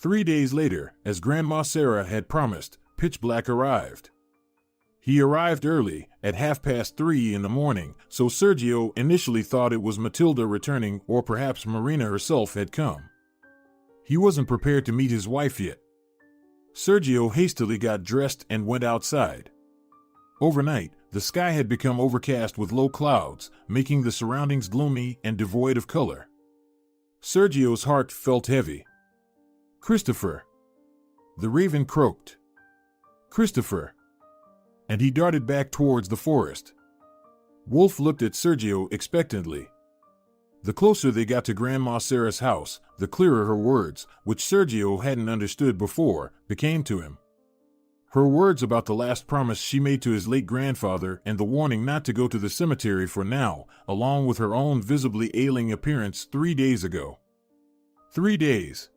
3 days later, as Grandma Sarah had promised, Pitch Black arrived. He arrived early, at 3:30 in the morning, so Sergio initially thought it was Matilda returning or perhaps Marina herself had come. He wasn't prepared to meet his wife yet. Sergio hastily got dressed and went outside. Overnight, the sky had become overcast with low clouds, making the surroundings gloomy and devoid of color. Sergio's heart felt heavy. Christopher! The raven croaked. Christopher! And he darted back towards the forest. Wolf looked at Sergio expectantly. The closer they got to Grandma Sarah's house, the clearer her words, which Sergio hadn't understood before, became to him. Her words about the last promise she made to his late grandfather and the warning not to go to the cemetery for now, along with her own visibly ailing appearance 3 days ago. 3 days.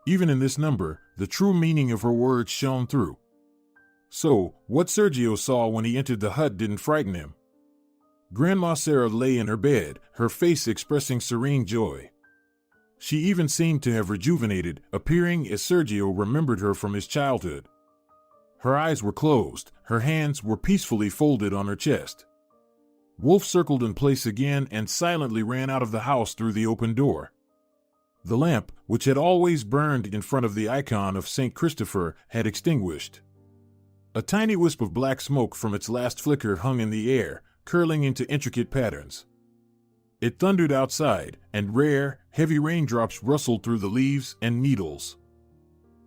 Even in this number, the true meaning of her words shone through. So, what Sergio saw when he entered the hut didn't frighten him. Grandma Sarah lay in her bed, her face expressing serene joy. She even seemed to have rejuvenated, appearing as Sergio remembered her from his childhood. Her eyes were closed, her hands were peacefully folded on her chest. Wolf circled in place again and silently ran out of the house through the open door. The lamp, which had always burned in front of the icon of St. Christopher, had extinguished. A tiny wisp of black smoke from its last flicker hung in the air, curling into intricate patterns. It thundered outside, and rare, heavy raindrops rustled through the leaves and needles.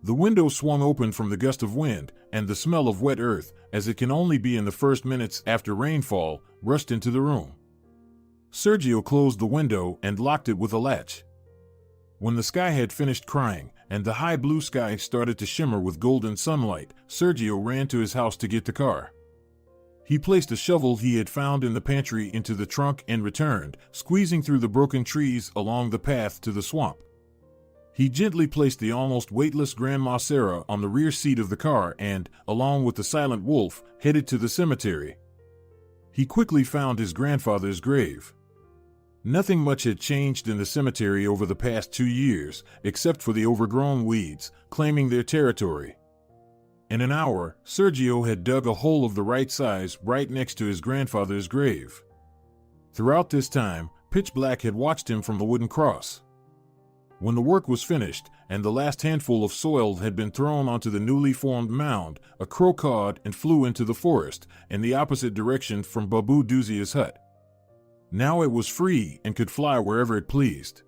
The window swung open from the gust of wind, and the smell of wet earth, as it can only be in the first minutes after rainfall, rushed into the room. Sergio closed the window and locked it with a latch. When the sky had finished crying, and the high blue sky started to shimmer with golden sunlight, Sergio ran to his house to get the car. He placed a shovel he had found in the pantry into the trunk and returned, squeezing through the broken trees along the path to the swamp. He gently placed the almost weightless Grandma Sarah on the rear seat of the car and, along with the silent Wolf, headed to the cemetery. He quickly found his grandfather's grave. Nothing much had changed in the cemetery over the past 2 years, except for the overgrown weeds, claiming their territory. In an hour, Sergio had dug a hole of the right size right next to his grandfather's grave. Throughout this time, Pitch Black had watched him from the wooden cross. When the work was finished, and the last handful of soil had been thrown onto the newly formed mound, a crow cawed and flew into the forest, in the opposite direction from Babu Duzia's hut. Now it was free and could fly wherever it pleased.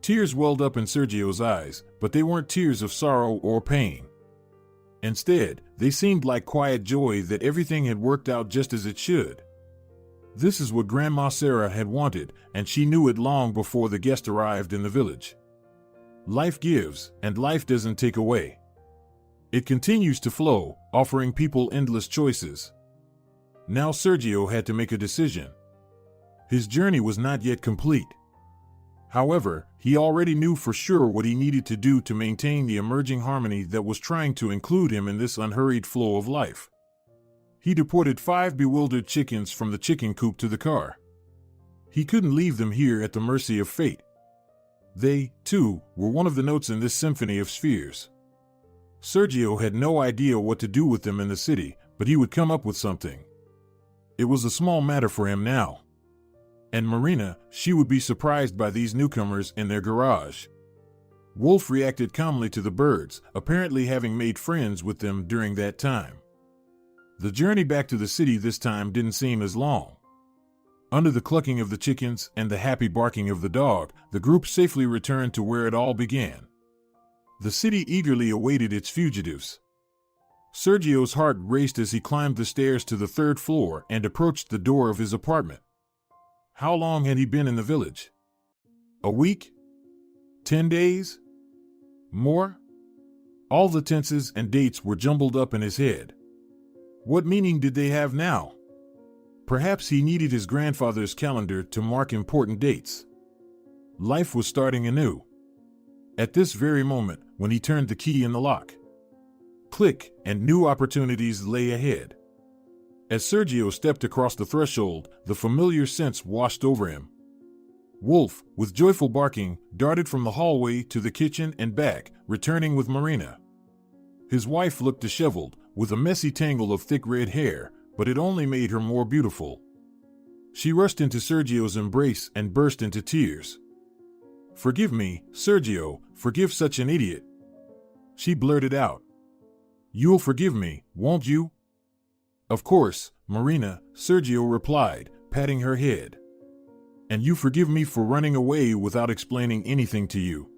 Tears welled up in Sergio's eyes, but they weren't tears of sorrow or pain. Instead, they seemed like quiet joy that everything had worked out just as it should. This is what Grandma Sarah had wanted, and she knew it long before the guest arrived in the village. Life gives, and life doesn't take away. It continues to flow, offering people endless choices. Now Sergio had to make a decision. His journey was not yet complete. However, he already knew for sure what he needed to do to maintain the emerging harmony that was trying to include him in this unhurried flow of life. He deported 5 bewildered chickens from the chicken coop to the car. He couldn't leave them here at the mercy of fate. They, too, were one of the notes in this symphony of spheres. Sergio had no idea what to do with them in the city, but he would come up with something. It was a small matter for him now. And Marina, she would be surprised by these newcomers in their garage. Wolf reacted calmly to the birds, apparently having made friends with them during that time. The journey back to the city this time didn't seem as long. Under the clucking of the chickens and the happy barking of the dog, the group safely returned to where it all began. The city eagerly awaited its fugitives. Sergio's heart raced as he climbed the stairs to the 3rd floor and approached the door of his apartment. How long had he been in the village? A week? 10 days? More? All the tenses and dates were jumbled up in his head. What meaning did they have now? Perhaps he needed his grandfather's calendar to mark important dates. Life was starting anew. At this very moment, when he turned the key in the lock. Click, and new opportunities lay ahead. As Sergio stepped across the threshold, the familiar sense washed over him. Wolf, with joyful barking, darted from the hallway to the kitchen and back, returning with Marina. His wife looked disheveled, with a messy tangle of thick red hair, but it only made her more beautiful. She rushed into Sergio's embrace and burst into tears. "Forgive me, Sergio, forgive such an idiot," she blurted out. "You'll forgive me, won't you?" "Of course, Marina," Sergio replied, patting her head. "And you forgive me for running away without explaining anything to you.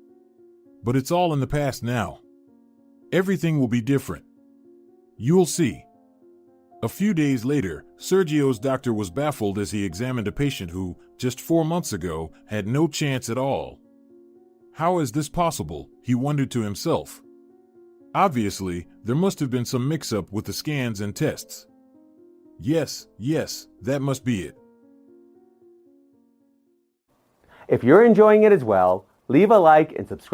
But it's all in the past now. Everything will be different. You'll see." A few days later, Sergio's doctor was baffled as he examined a patient who, just 4 months ago, had no chance at all. How is this possible, he wondered to himself. Obviously, there must have been some mix-up with the scans and tests. Yes, that must be it. If you're enjoying it as well, leave a like and subscribe.